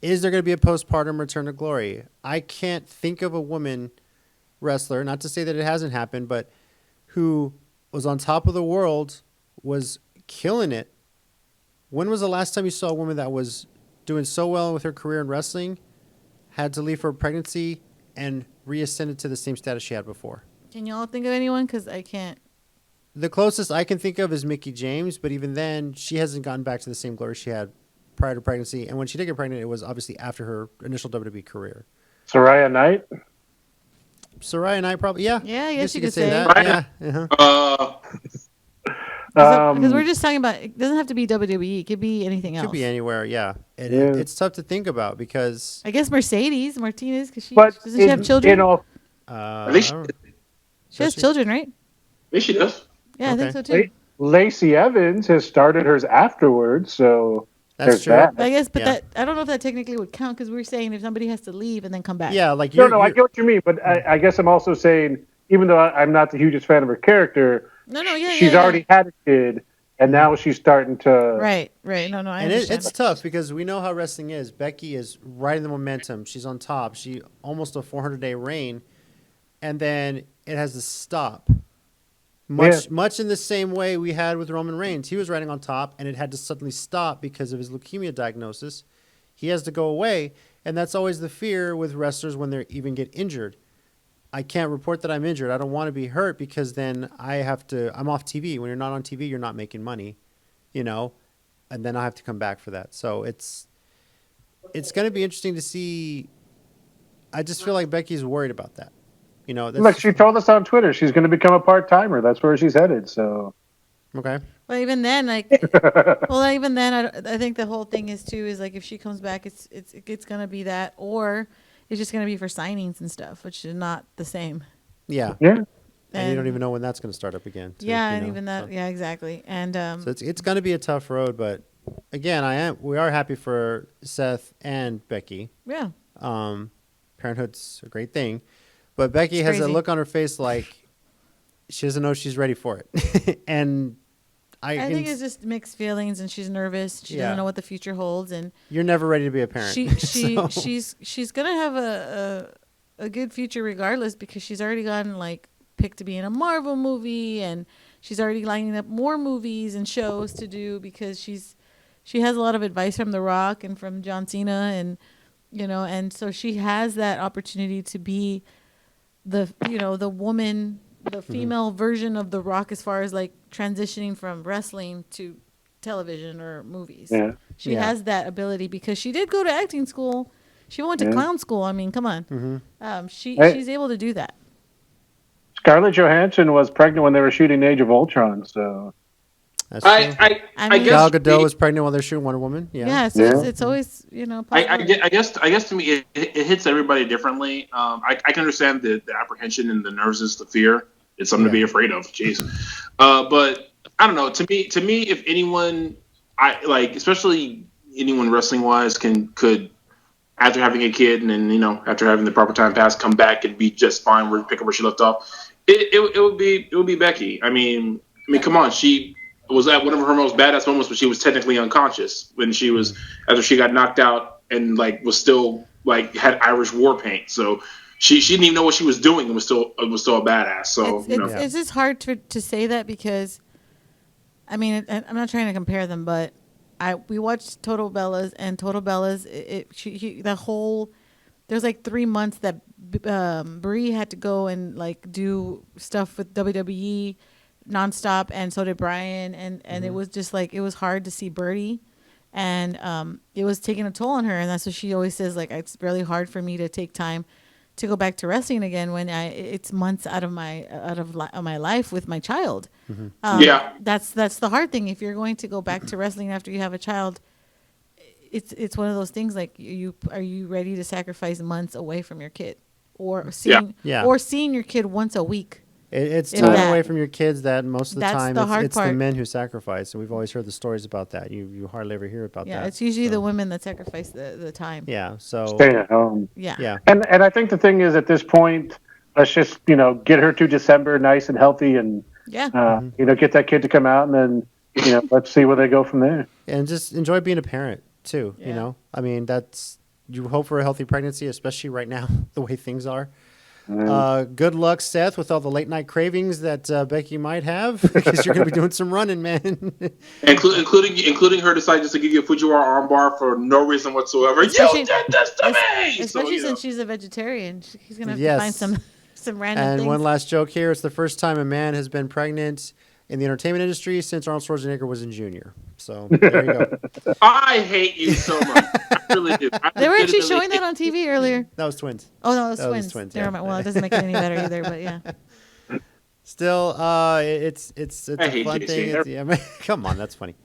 is there going to be a postpartum return to glory? I can't think of a woman wrestler, not to say that it hasn't happened, but who was on top of the world, was killing it. When was the last time you saw a woman that was doing so well with her career in wrestling, had to leave for pregnancy, and reascended to the same status she had before? Can y'all think of anyone? Because I can't. The closest I can think of is Mickie James, but even then, she hasn't gotten back to the same glory she had prior to pregnancy. And when she did get pregnant, it was obviously after her initial WWE career. Soraya Knight. Soraya Knight, probably, yeah. Yeah, I guess you could could say that. Right. Yeah. Uh-huh. Because we're just talking about, it doesn't have to be WWE. It could be anything else. Could be anywhere, yeah. Yeah. It's tough to think about because I guess Mercedes Martinez, because But doesn't she have children? I think She has children, right? she does. Yeah, I think so Okay. too. Lacey Evans has started hers afterwards, so That's there's true. that. But I guess, Yeah. I don't know if that technically would count because we're saying if somebody has to leave and then come back. Yeah, like No, I get what you mean, but I guess I'm also saying, even though I'm not the hugest fan of her character, she's already had a kid, and now she's starting to. Right. No, I And understand. it's tough because we know how wrestling is. Becky is riding the momentum. She's on top. She almost a 400-day reign, and then it has to stop. Much in the same way we had with Roman Reigns. He was riding on top, and it had to suddenly stop because of his leukemia diagnosis. He has to go away, and that's always the fear with wrestlers when they even get injured. I can't report that I'm injured. I don't want to be hurt because then I'm off TV. When you're not on TV, you're not making money, and then I have to come back for that. So it's going to be interesting to see. I just feel like Becky's worried about that. Look, she told us on Twitter she's going to become a part-timer. That's where she's headed. So. Okay. But even then, I think the whole thing is like if she comes back, it's gonna be that, or it's just gonna be for signings and stuff, which is not the same. Yeah. Yeah. And you don't even know when that's going to start up again. Too, and even that, yeah, exactly. And so it's going to be a tough road, but again, we are happy for Seth and Becky. Yeah. Parenthood's a great thing, but Becky has a look on her face like she doesn't know she's ready for it, and I think it's just mixed feelings, and she's nervous. She doesn't know what the future holds, and you're never ready to be a parent. She's gonna have a good future regardless because she's already gotten picked to be in a Marvel movie, and she's already lining up more movies and shows to do because she has a lot of advice from The Rock and from John Cena, and and so she has that opportunity to be the woman, the female version of The Rock as far as transitioning from wrestling to television or movies. Yeah. She has that ability because she did go to acting school. She went to clown school. I mean, come on. She's able to do that. Scarlett Johansson was pregnant when they were shooting Age of Ultron, so. That's true. I guess Gal Gadot was pregnant while they're shooting Wonder Woman. Yeah. So it's always I guess to me it hits everybody differently. I can understand the apprehension and the nervousness, the fear. It's something to be afraid of. Jeez. But I don't know. To me, if anyone, especially anyone wrestling wise, could after having a kid and then after having the proper time pass, come back and be just fine. Pick up where she left off. It would be Becky. I mean, come on. She was at one of her most badass moments when she was technically unconscious when she was after she got knocked out and was still had Irish war paint. So she didn't even know what she was doing and was still a badass. So it's just hard to say that because I mean I'm not trying to compare them, but we watched Total Bellas, and Total Bellas there's 3 months that Brie had to go and do stuff with WWE nonstop, and so did Brian, and it was just it was hard to see Birdie, and it was taking a toll on her, and that's what she always says, it's really hard for me to take time to go back to wrestling again when it's months out of my life with my child. That's the hard thing. If you're going to go back to wrestling after you have a child, it's one of those things are you ready to sacrifice months away from your kid? or seeing Yeah. or seeing your kid once a week. It's If time that. away from your kids that most of the That's time the hard it's the part. men who sacrifice, and we've always heard the stories about that. You hardly ever hear about Yeah, that. it's usually so. the women that sacrifice the time. Yeah, so Staying at home. Yeah. yeah, And I think the thing is, at this point, let's just get her to December nice and healthy, and Yeah. get that kid to come out, and then let's see where they go from there. and just enjoy being a parent too. Yeah. I mean you hope for a healthy pregnancy, especially right now the way things are. Good luck, Seth, with all the late night cravings that Becky might have, because you're going to be doing some running, man. including her deciding just to give you a Fujiwara armbar for no reason whatsoever. Especially- You did this to me. Especially So, since she's a vegetarian, he's gonna have Yes. to find some random And things. one last joke here: it's the first time a man has been pregnant in the entertainment industry since Arnold Schwarzenegger was in junior. So there you go. I hate you so much. I really do. I They were actually legitimately showing that hate on TV earlier. That was twins. Oh no, it's That was twins. twins, Never yeah. mind. Well, it doesn't make it any better either. But yeah, Still, it's I a hate fun JC. thing. Come on, that's funny.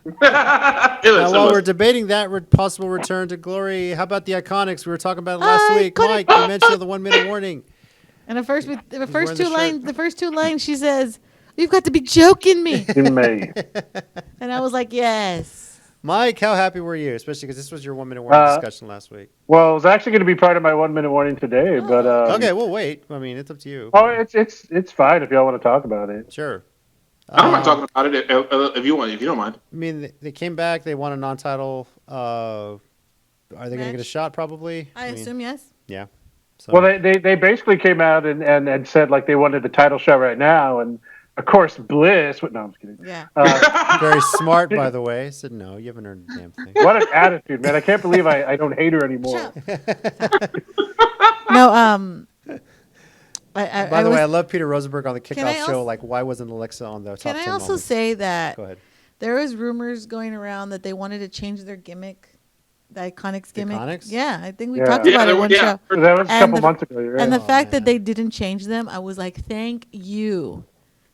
It Now, was- while we're debating that possible return to glory, how about the Iconics? We were talking about it last week. Iconic. Mike, you mentioned the 1 minute warning. and the first wearing two the lines, shirt. the first two lines, she says, "You've got to be joking me," In May. and I was like, "Yes." Mike, how happy were you? Especially because this was your 1 minute warning discussion last week. Well, it was actually going to be part of my 1 minute warning today, but Okay, we'll wait. I mean, it's up to you. Oh, it's fine if y'all want to talk about it. Sure. I don't mind talking about it if you don't mind. I mean, they came back. They won a non-title. Are they going to get a Match? shot? Probably. I mean, assume yes. Yeah. So, Well, they basically came out and said like they wanted the title shot right now, and of course Bliss. No, I'm just kidding. Yeah. very smart, by the way. Said no. You haven't earned a damn thing. What an attitude, man! I can't believe I don't hate her anymore. No. By the way, I love Peter Rosenberg on the Can I kickoff also- show. Like, why wasn't Alexa on the top Can 10 I also moments? say that Go ahead. there was rumors going around that they wanted to change their gimmick, the Iconics gimmick. Iconics? Yeah, I think we Yeah. talked Yeah, about it there- one yeah. show. That was a And couple the- months ago. You're right. And the Oh, fact man. that they didn't change them, I was like, thank you.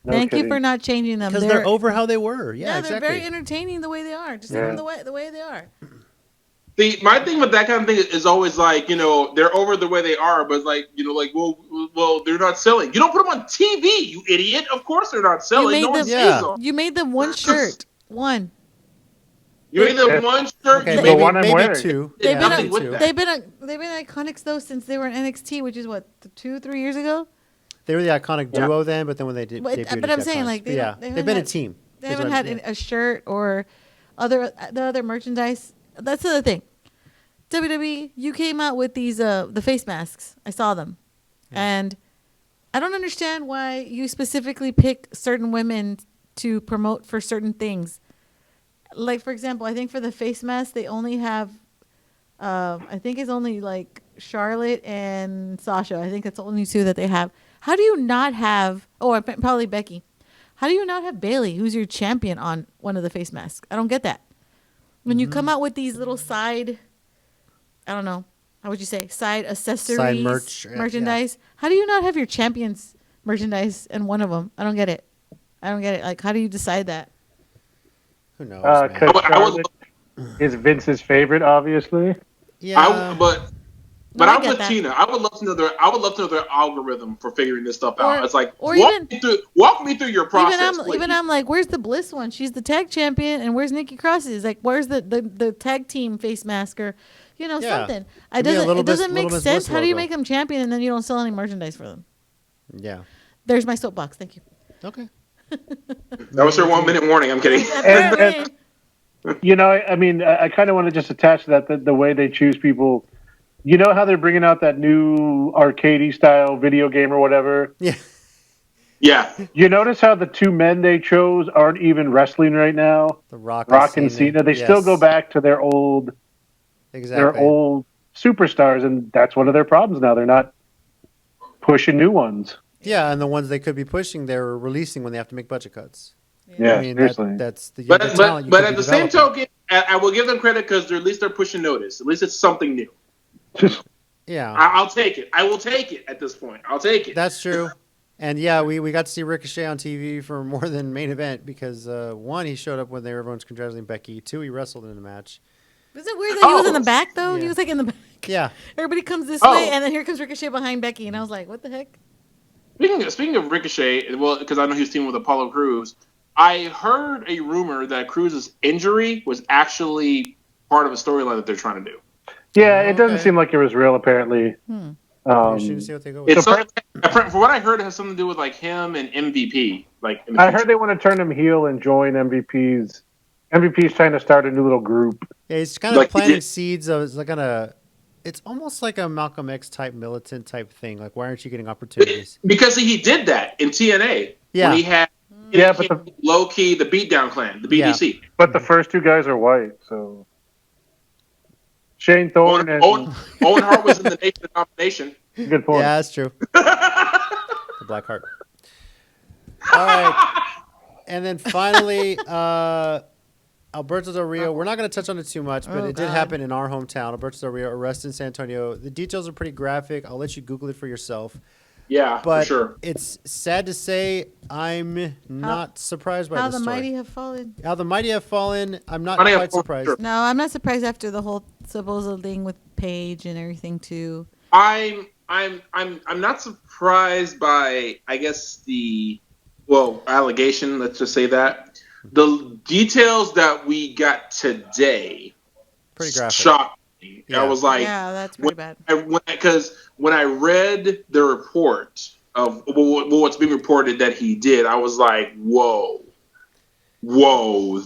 No Thank you kidding. for not changing them. Because they're over how they were. Yeah, Yeah, exactly. they're very entertaining the way they are. Just leave them the way they are. My thing with that kind of thing is always like, they're over the way they are, but like, well, they're not selling. You don't put them on TV, you idiot. Of course they're not selling. made No one them- sees Yeah. them. You made them one shirt. One. You made them one shirt. Okay, You The maybe, made one I'm maybe wearing. two. They've Yeah, been maybe a- with two. that. They've been Iconics though since they were in NXT, which is what 2-3 years ago. They were the iconic duo then, but then when they did, But- debuted but as I'm saying, Iconics. like, they But yeah, don't- they they've haven't been a had- team. They is haven't what I'm had saying. a shirt or the other merchandise. That's the other thing. WWE, you came out with these the face masks. I saw them, and I don't understand why you specifically pick certain women to promote for certain things. Like for example, I think for the face mask they only have, I think it's only like Charlotte and Sasha. I think that's the only two that they have. How do you not have? Oh, probably Becky. How do you not have Bailey, who's your champion, on one of the face masks? I don't get that. When you come out with these little side, I don't know, how would you say, side accessories, Side merch, yeah. merchandise. How do you not have your champions merchandise in one of them? I don't get it. Like, how do you decide that? Who knows, man? Because I would- Charlotte is Vince's favorite, obviously. Yeah. But I I'm get with that. Tina. I would love to know their algorithm for figuring this stuff out. Or- It's like or walk even- me through your process. please. Even I'm like, where's the Bliss one? She's the tag champion, and where's Nikki Cross's? Like, where's the tag team face mask or, Yeah. something? Give me a little It doesn't Little make Miss sense. Bliss How do you logo. make them champion and then you don't sell any merchandise for them? Yeah. There's my soapbox. Thank you. Okay. That was her 1 minute warning. I'm kidding. Apparently. I mean, I kind of want to just attach to that the way they choose people. You know how they're bringing out that new arcadey style video game or whatever? Yeah. Yeah. You notice how the two men they chose aren't even wrestling right now? The Rock And Cena. They still go back to their old superstars, and that's one of their problems now. They're not pushing new ones. Yeah, and the ones they could be pushing, they're releasing when they have to make budget cuts. Yeah, I mean, seriously. that's the But talent you but could at be the same developing. token, I will give them credit because at least they're pushing notice. At least it's something new. Yeah, I'll take it. I will take it at this point. I'll take it. that's true. And yeah, we got to see Ricochet on TV for more than main event because one, he showed up when everyone's congratulating Becky. Two, he wrestled in the match. Was it weird that he was in the Oh. back though? Yeah. He was like in the back. Yeah. Everybody comes this Oh. way, and then here comes Ricochet behind Becky, and I was like, what the heck? Speaking of Ricochet, well, because I know he was teaming with Apollo Crews, I heard a rumor that Cruz's injury was actually part of a storyline that they're trying to do. Yeah, it doesn't Okay. seem like it was real, apparently. You should see what they go with. It's So from what I heard, it has something to do with like him and MVP. Like in the I future. heard they want to turn him heel and join MVP's. MVP's trying to start a new little group. Yeah, he's kind of Like he planting did- seeds of it's like it's almost like a Malcolm X type militant type thing. Like, why aren't you getting opportunities? because he did that in TNA Yeah. when he had Yeah, but low key the Beatdown Clan, the BDC. But the first two guys are white, so Shane Thorne and Owen Hart was in the Nation of Domination. good point. Yeah, that's true. The Black Heart. All right. And then finally, Alberto Del Rio. We're not going to touch on it too much, but Oh, it did God. happen in our hometown. Alberto Del Rio arrested in San Antonio. The details are pretty graphic. I'll let you Google it for yourself. Yeah, But for sure. it's sad to say I'm not surprised by How this the story. mighty have fallen. How the mighty have fallen. I'm not Mighty have quite fallen, surprised. sure. No, I'm not surprised after the whole supposed thing with Paige and everything too. I'm not surprised by I guess the allegation. Let's just say that the details that we got today Pretty graphic. shocked me. Yeah. I was like, Yeah, that's pretty bad. because when I read the report of what's being reported that he did, I was like, whoa,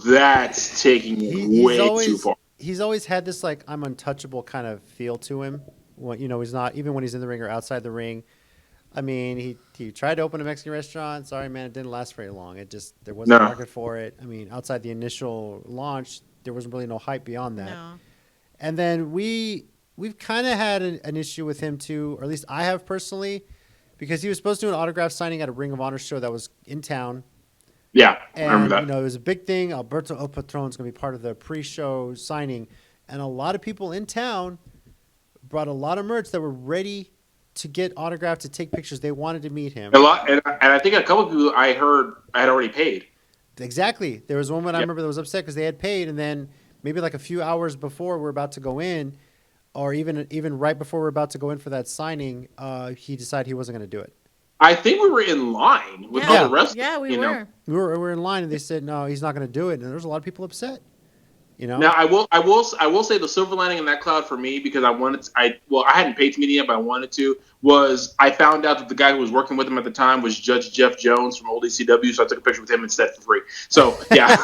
that's taking it way too far. He's always had this like I'm untouchable kind of feel to him. When, he's not even when he's in the ring or outside the ring. I mean, he tried to open a Mexican restaurant. Sorry, man, it didn't last very long. There wasn't a market for it. I mean, outside the initial launch, there wasn't really no hype beyond that. No. And then we've kind of had an issue with him too, or at least I have personally, because he was supposed to do an autograph signing at a Ring of Honor show that was in town. Yeah, I And, remember that. it was a big thing. Alberto El Patron is going to be part of the pre-show signing. And a lot of people in town brought a lot of merch that were ready to get autographed, to take pictures. They wanted to meet him. A lot, and I think a couple of people I heard I had already paid. Exactly. There was one I Yep. remember that was upset because they had paid, and then maybe like a few hours before we're about to go in, or even right before we're about to go in for that signing, he decided he wasn't going to do it. I think we were in line with Yeah. all the rest. Yeah, we you know. were. We were in line, and they said no, he's not going to do it, and there was a lot of people upset. Now I will say the silver lining in that cloud for me, because I hadn't paid to meet him yet, but I wanted to, was I found out that the guy who was working with him at the time was Judge Jeff Jones from old ECW, so I took a picture with him instead for free. So yeah.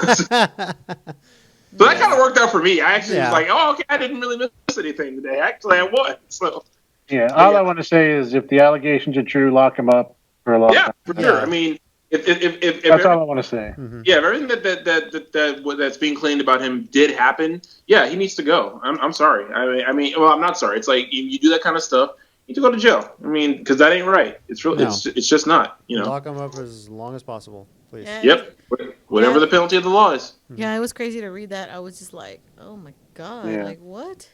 So that kind of worked out for me. I actually was like, oh, okay, I didn't really miss anything today. Actually, I won. So Yeah, all I want to say is if the allegations are true, lock him up for a long time. for sure. I mean, if That's all I want to say. yeah, if everything that's being claimed about him did happen, yeah, he needs to go. I'm sorry. I mean, I'm not sorry. It's like you do that kind of stuff, you need to go to jail. I mean, because that ain't right. It's real. No. It's just not. Lock him up as long as possible, please. Yeah. Yep. Whatever the penalty of the law is. Yeah, it was crazy to read that. I was just like, oh my God. Yeah. Like, what?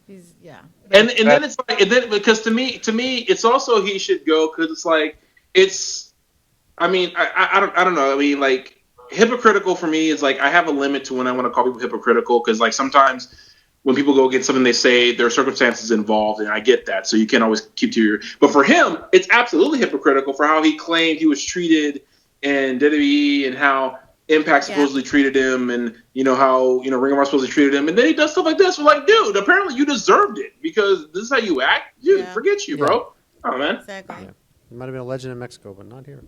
He's, yeah. And then it's like, because to me it's also he should go, because it's like I mean, I don't know. I mean, like, hypocritical for me is like I have a limit to when I want to call people hypocritical, because like sometimes when people go against something they say, there are circumstances involved, and I get that. So you can't always keep to your. But for him, it's absolutely hypocritical for how he claimed he was treated in WWE and how Impact supposedly treated him, and how Ring of Honor supposedly treated him, and then he does stuff like this. We're like, dude, apparently you deserved it because this is how you act. Dude, forget you, bro. Oh man. Exactly. Yeah. He might have been a legend in Mexico, but not here.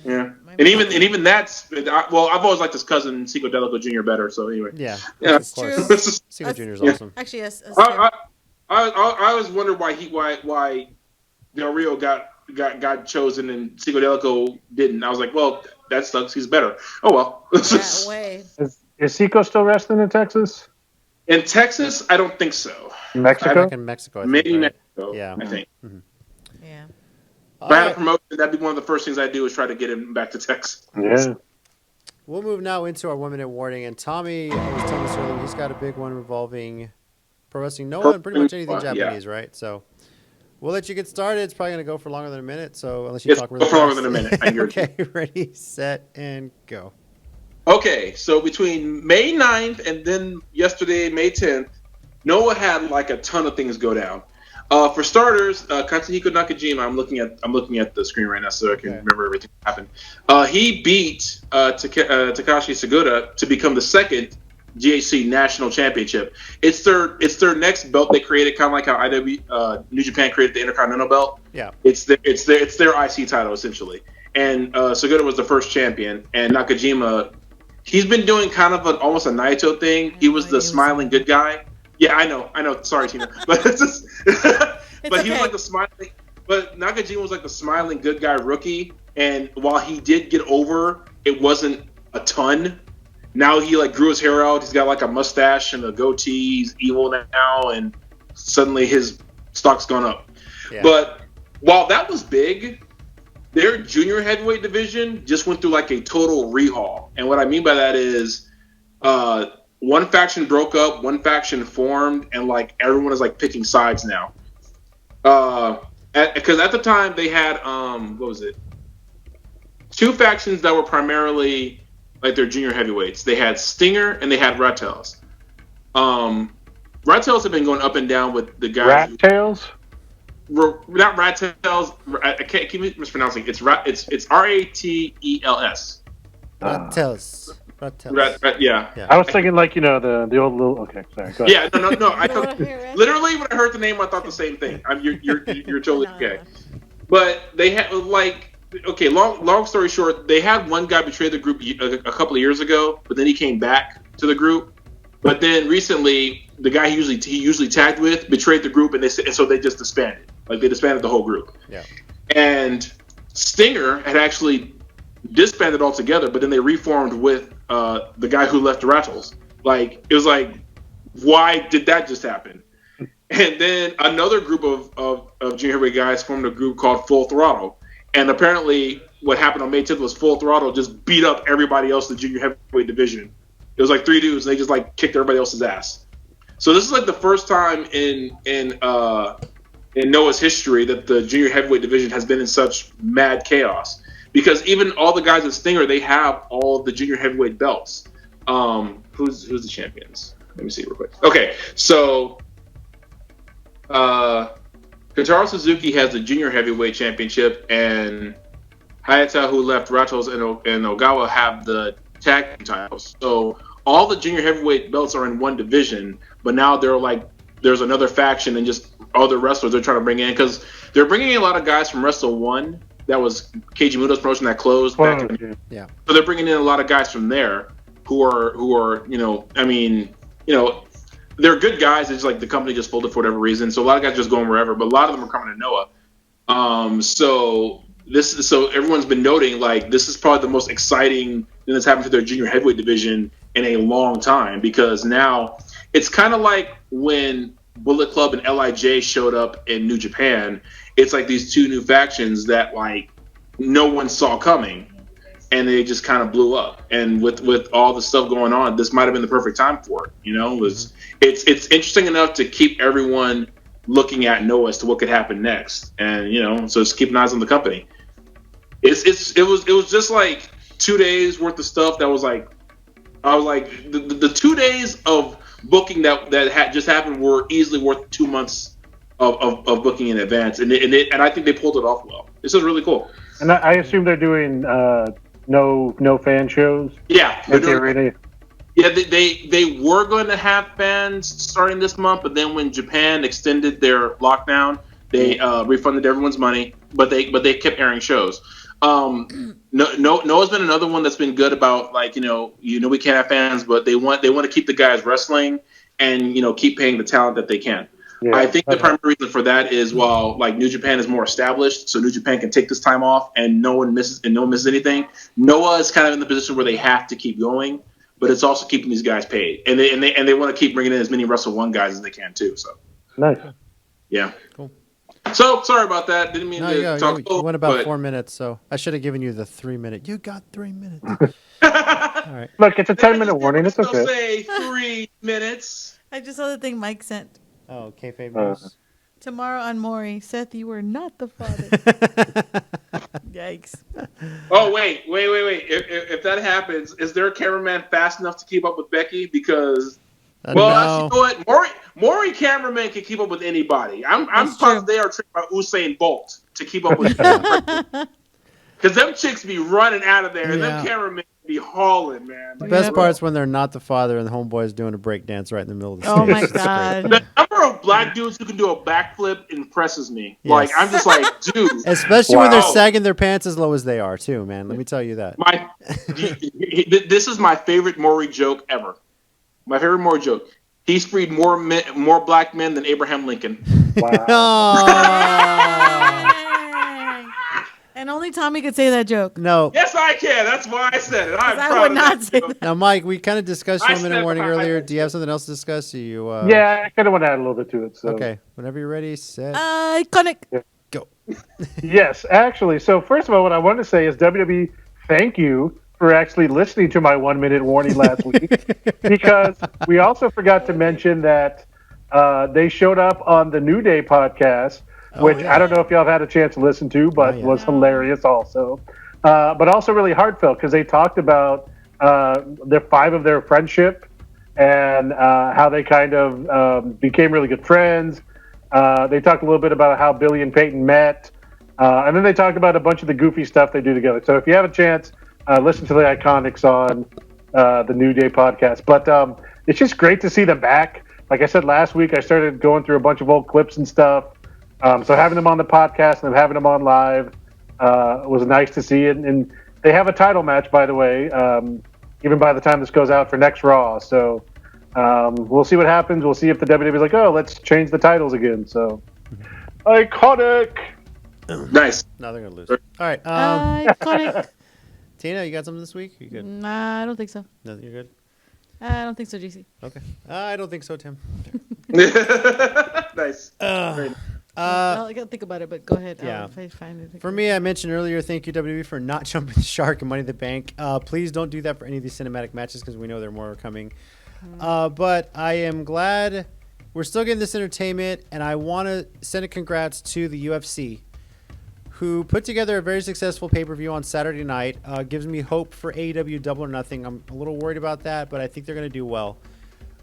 Yeah, and even that's I've always liked his cousin Cico Delico Jr. better. So anyway, Yeah, Yeah. of course. True. Cena Jr. is awesome. Actually, yes. I always wondered why Del Rio got chosen and Cico Delico didn't. I was like, well, that sucks. He's better. Oh well. That way. Is Seco still wrestling in Texas? In Texas, I don't think so. Mexico? Back in Mexico, I think, Maybe right? Mexico. Yeah. I think. Yeah. If I had a promotion, that'd be one of the first things I'd do is try to get him back to Texas. Yeah. We'll move now into our 1 minute warning. And Tommy, I was telling us earlier, he's got a big one involving pro wrestling. No one, pretty much anything Yeah. Japanese, right? So we'll let you get started. It's probably going to go for longer than a minute. So unless you It's talk really for longer fast. than a minute, I guarantee. Okay, ready, set, and go. Okay, so between May 9th and then yesterday, May 10th, Noah had like a ton of things go down. For starters, Katsuhiko Nakajima. I'm looking at the screen right now so I can remember everything that happened. He beat Takashi Sugiura to become the second GHC National Championship. It's their next belt they created, kind of like how New Japan created the Intercontinental Belt. Yeah, it's their IC title essentially. And Sugiura was the first champion, and Nakajima, he's been doing kind of almost a Naito thing. He was the smiling good guy. Yeah, I know. Sorry, Tina, but it's just, but he was like the smiling. But Nakajima was like the smiling good guy rookie, and while he did get over, it wasn't a ton. Now he like grew his hair out. He's got like a mustache and a goatee. He's evil now, and suddenly his stock's gone up. Yeah. But while that was big, their junior heavyweight division just went through like a total rehaul. And what I mean by that is, one faction broke up, one faction formed, and like everyone is like picking sides now. Because at the time they had what was it? Two factions that were primarily like their junior heavyweights. They had Stinger and they had Rat Tails. Rat Tails have been going up and down with the guys. Rat Tails? Not Rat Tails. I can't keep mispronouncing. It's Ratels. Rat Tails. Yeah. I was thinking like the old little. Okay, sorry. Go ahead. Yeah, no. I literally when I heard the name, I thought the same thing. You're totally okay. But they had like Long story short, they had one guy betray the group a couple of years ago, but then he came back to the group. But then recently, the guy he usually tagged with betrayed the group, and so they just disbanded. Like they disbanded the whole group. Yeah. And Stinger had actually disbanded altogether, but then they reformed with the guy who left the Rattles. Like it was like, why did that just happen? And then another group of junior heavyweight guys formed a group called Full Throttle. And apparently, what happened on May 10th was Full Throttle just beat up everybody else in the junior heavyweight division. It was like three dudes, and they just like kicked everybody else's ass. So this is like the first time in Noah's history that the junior heavyweight division has been in such mad chaos. Because even all the guys at Stinger, they have all the junior heavyweight belts. Who's the champions? Let me see real quick. Okay, so Kotaro Suzuki has the junior heavyweight championship, and Hayata, who left Rattles and Ogawa, have the tag team titles. So all the junior heavyweight belts are in one division, but now there's another faction and just other wrestlers they're trying to bring in, because they're bringing in a lot of guys from Wrestle One. That was Keiji Muto's promotion that closed. Yeah. So they're bringing in a lot of guys from there who are they're good guys. It's like the company just folded for whatever reason. So a lot of guys just going wherever, but a lot of them are coming to Noah. So everyone's been noting like this is probably the most exciting thing that's happened to their junior heavyweight division in a long time, because now it's kind of like when Bullet Club and LIJ showed up in New Japan. It's like these two new factions that like no one saw coming, and they just kind of blew up. And with all the stuff going on, this might have been the perfect time for it. It's interesting enough to keep everyone looking at Noah as to what could happen next, and so just keep an eyes on the company. It was just like 2 days worth of stuff that was like, I was like the 2 days of booking that had just happened were easily worth 2 months of booking in advance, and I think they pulled it off well. This is really cool. And I assume they're doing no fan shows. Yeah, at the arena. Yeah, they were going to have fans starting this month, but then when Japan extended their lockdown, they refunded everyone's money, but they kept airing shows. Noah's been another one that's been good about like we can't have fans, but they want to keep the guys wrestling and keep paying the talent that they can. Yeah, I think the primary reason for that is while like New Japan is more established, so New Japan can take this time off and no one misses anything. Noah is kind of in the position where they have to keep going, but it's also keeping these guys paid, and they want to keep bringing in as many Wrestle One guys as they can too. So nice, yeah, cool. So sorry about that. Didn't mean to talk. You went about 4 minutes, so I should have given you the 3 minute. You got 3 minutes. All right. Look, it's a 10-minute warning. It's okay. Say 3 minutes. I just saw the thing Mike sent. Oh, kayfabe news. Tomorrow on Maury, Seth, you were not the father. Yikes. Oh, wait. If that happens, is there a cameraman fast enough to keep up with Becky? Because Well, No. you know what? Maury cameraman can keep up with anybody. I'm That's positive true. they are trained by Usain Bolt to keep up with because them chicks be running out of there, and them Yeah. cameramen be hauling, man. The Like, best Yep. part is when they're not the father and the homeboy is doing a break dance right in the middle of the Oh stage. my It's great. god. The number of black dudes who can do a backflip impresses me. Yes. Like, I'm just like, dude. Especially when they're Wow. sagging their pants as low as they are, too, man. Let me tell you that. This is my favorite Maury joke ever. My favorite Maury joke. He's freed more black men than Abraham Lincoln. Wow. Oh. And only Tommy could say that joke. No. Yes, I can. That's why I said it. I'm I proud would of not that say joke. Now, Mike, we kind of discussed I 1 minute stand warning behind earlier. that Do you have something else to discuss? Or you, Yeah, I kind of want to add a little bit to it. So. Okay. Whenever you're ready, set, Iconic. go. Yes, actually. So first of all, what I want to say is WWE, thank you for actually listening to my 1 minute warning last week, because we also forgot to mention that they showed up on the New Day podcast, which yeah. I don't know if y'all have had a chance to listen to, but yet. was No. hilarious also. But also really heartfelt because they talked about the 5 of their friendship and how they kind of became really good friends. They talked a little bit about how Billy and Peyton met. And then they talked about a bunch of the goofy stuff they do together. So if you have a chance, listen to the IIconics on the New Day podcast. But it's just great to see them back. Like I said last week, I started going through a bunch of old clips and stuff. So having them on the podcast and having them on live was nice to see. And they have a title match, by the way, even by the time this goes out for next Raw. So we'll see what happens. We'll see if the WWE is like, oh, let's change the titles again. So IIconic. Nice. No, they're going to lose. All right. Iconic. Tina, you got something this week? You good? Nah, I don't think so. No, you're good? I don't think so, JC. Okay. I don't think so, Tim. Nice. I gotta think about it, but go ahead. yeah. If I find it. For me, I mentioned earlier, thank you, WWE, for not jumping the shark and Money in the Bank. Please don't do that for any of these cinematic matches because we know there are more coming. But I am glad we're still getting this entertainment, and I want to send a congrats to the UFC, who put together a very successful pay-per-view on Saturday night. Gives me hope for AEW Double or Nothing. I'm a little worried about that, but I think they're going to do well.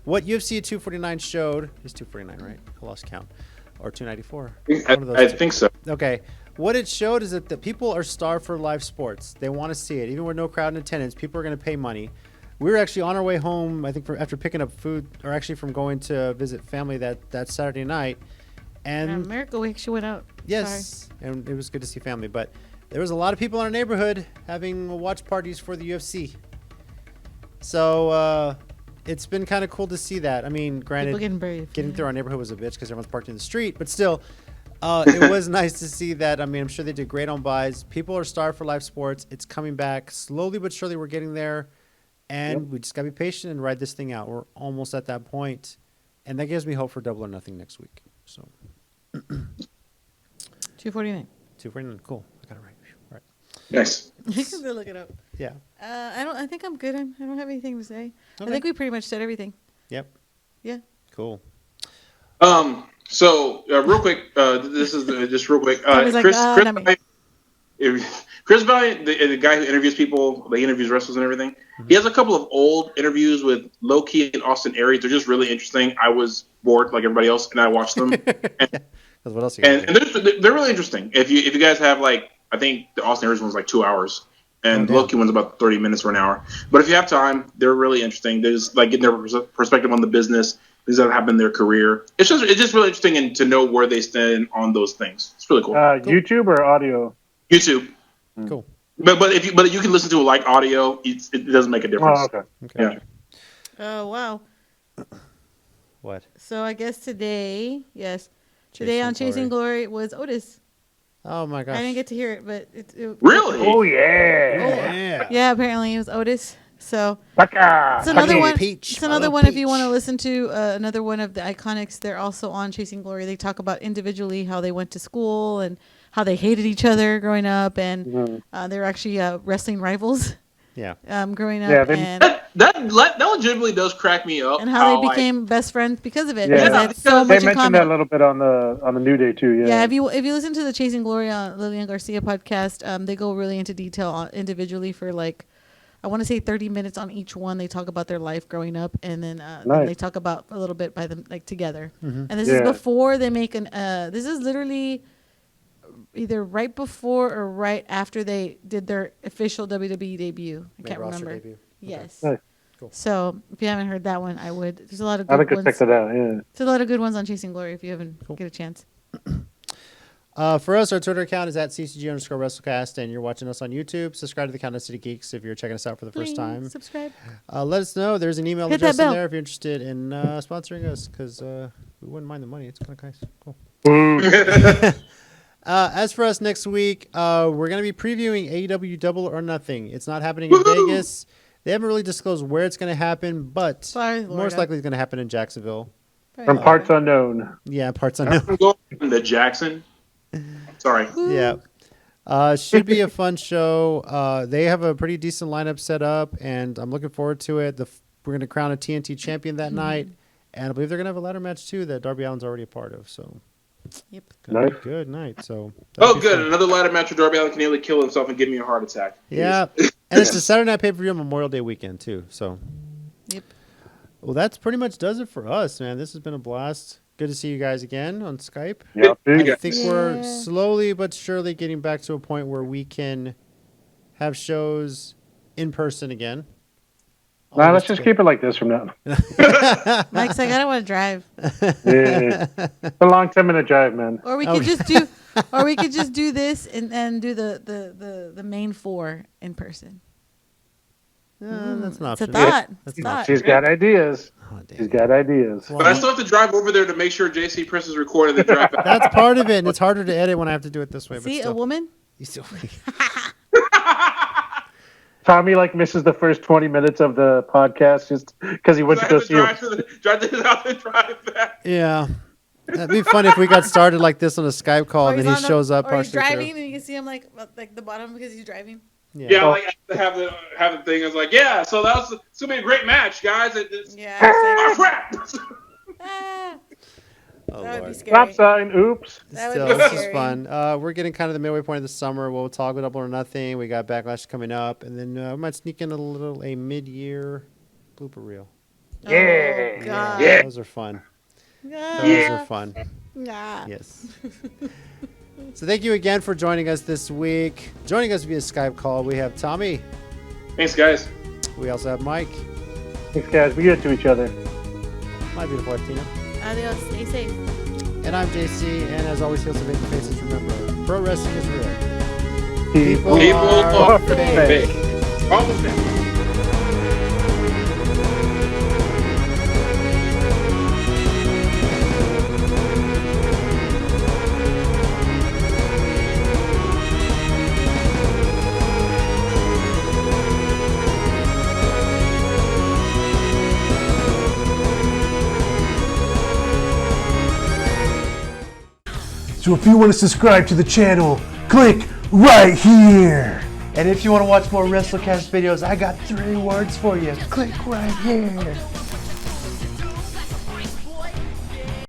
What UFC 249 showed is 249, right? I lost count. Or 294. One of those I two. think so. Okay. What it showed is that the people are starved for live sports. They want to see it. Even with no crowd in attendance, people are going to pay money. We were actually on our way home, I think, after picking up food, or actually from going to visit family that Saturday night. And America, we actually went out. yes, and it was good to see family. But there was a lot of people in our neighborhood having watch parties for the UFC. So it's been kind of cool to see that. I mean, granted, People getting brave. getting through our neighborhood was a bitch because everyone's parked in the street. But still, it was nice to see that. I mean, I'm sure they did great on buys. People are starved for live sports. It's coming back slowly but surely. We're getting there. And we just got to be patient and ride this thing out. We're almost at that point. And that gives me hope for Double or Nothing next week. So 249. 249, cool. I got it right. All right. Nice. You can go look it up. Yeah. I think I'm good. I don't have anything to say. Okay. I think we pretty much said everything. Yep. Yeah. Cool. So real quick, this is just real quick. Tommy's like, Chris not me. Chris Valiant, the guy who interviews people, he interviews wrestlers and everything. He has a couple of old interviews with Low Key and Austin Aries. They're just really interesting. I was bored like everybody else, and I watched them. Because what else? You got And they're really interesting. If you guys have I think the Austin Aries one's like 2 hours, and Low Key one's about 30 minutes or an hour. But if you have time, they're really interesting. They're just getting their perspective on the business, things that happen in their career. It's just really interesting and to know where they stand on those things. It's really cool. YouTube or audio? YouTube. Cool. But you can listen to it like audio. It doesn't make a difference. Oh, okay. Okay. Yeah. Oh, wow. What? So I guess today on Chasing Glory was Otis. Oh my gosh. I didn't get to hear it, but it Really? Oh, yeah. Yeah. yeah, apparently it was Otis. So Baka. it's another one. Peach. It's another I love one if you Peach. want to listen to another one of the IIconics. They're also on Chasing Glory. They talk about individually how they went to school and how they hated each other growing up, and they were actually wrestling rivals. Yeah. Growing up, Yeah, and That legitimately does crack me up. how they became best friends because of it. Yeah. Because they had so They much in mentioned common. that a little bit on the New Day too. Yeah. Yeah, if you listen to the Chasing Glory on Lillian Garcia podcast, they go really into detail individually for I want to say 30 minutes on each one. They talk about their life growing up, and then Nice. they talk about a little bit by them like together. Mm-hmm. And this Yeah. is before they make an. This is literally either right before or right after they did their official WWE debut. I Main can't roster remember. debut. Yes. Nice. Cool. So if you haven't heard that one, I would. There's a lot of I good think I ones. check that out. Yeah. There's a lot of good ones on Chasing Glory if you haven't get a chance. For us, our Twitter account is at @CCG_WrestleCast, and you're watching us on YouTube. Subscribe to the Countdown City Geeks if you're checking us out for the first Please time. subscribe. Let us know. There's an email Hit that address in bell. there if you're interested in sponsoring us, because we wouldn't mind the money. It's kind of nice. Cool. Ooh. As for us next week, we're going to be previewing AEW Double or Nothing. It's not happening in Vegas. They haven't really disclosed where it's going to happen, but Sorry, most Florida. likely it's going to happen in Jacksonville. From parts unknown. Yeah, parts unknown. I'm going to Jackson. Sorry. Yeah. Should be a fun show. They have a pretty decent lineup set up, and I'm looking forward to it. We're going to crown a TNT champion that night, and I believe they're going to have a ladder match, too, that Darby Allin's already a part of. So, Yep. gonna be Nice. a good night. So, Oh, good. Another ladder match where Darby Allin can nearly kill himself and give me a heart attack. Yeah, and it's a Saturday night pay-per-view on Memorial Day weekend, too. So, Yep. well, that's pretty much does it for us, man. This has been a blast. Good to see you guys again on Skype. Yeah, dude. I think we're Yeah. slowly but surely getting back to a point where we can have shows in person again. Nah, let's just keep it like this from now. Mike's like, I don't want to drive. Yeah. It's a long 10-minute drive, man. Or we could just do, or we could just do this and do the main 4 in person. That's an It's a option. thought. That's It's a an thought. She's got ideas. Oh, damn She's it. got ideas. Well, But I still have to drive over there to make sure JC presses record and then drive back. that's part of it, and it's harder to edit when I have to do it this way. See, but a still, woman. you still Tommy misses the first 20 minutes of the podcast just because he went I to go have to see him. drive to his house and drive back. yeah. That'd be funny if we got started like this on a Skype call, Or and he's then on he shows up Or he's partially driving, through. and you can see him like the bottom because he's driving. Yeah, like I have to have the thing. I was like, yeah, so it's gonna be a great match, guys. Yeah. Oh, it's like, crap! ah, Oh, that would be Lord. scary. Stop sign. Oops. That would Still, be this is scary. fun. We're getting kind of the midway point of the summer. We'll talk with Double or Nothing. We got BackLash coming up, and then we might sneak in a mid-year blooper reel. Oh, God. Yeah, those are fun. Yeah. Those are fun. Yeah. Yes. So thank you again for joining us this week. Joining us via Skype call, we have Tommy. Thanks, guys. We also have Mike. Thanks, guys. We get to each other. My beautiful Artina. Adios. Stay safe. And I'm JC. And as always, heels of Baby Faces, remember, pro wrestling is real. People People are are fake. fake. Almost there. So if you want to subscribe to the channel, click right here. And if you want to watch more WrestleCast videos, I got 3 words for you. Click right here.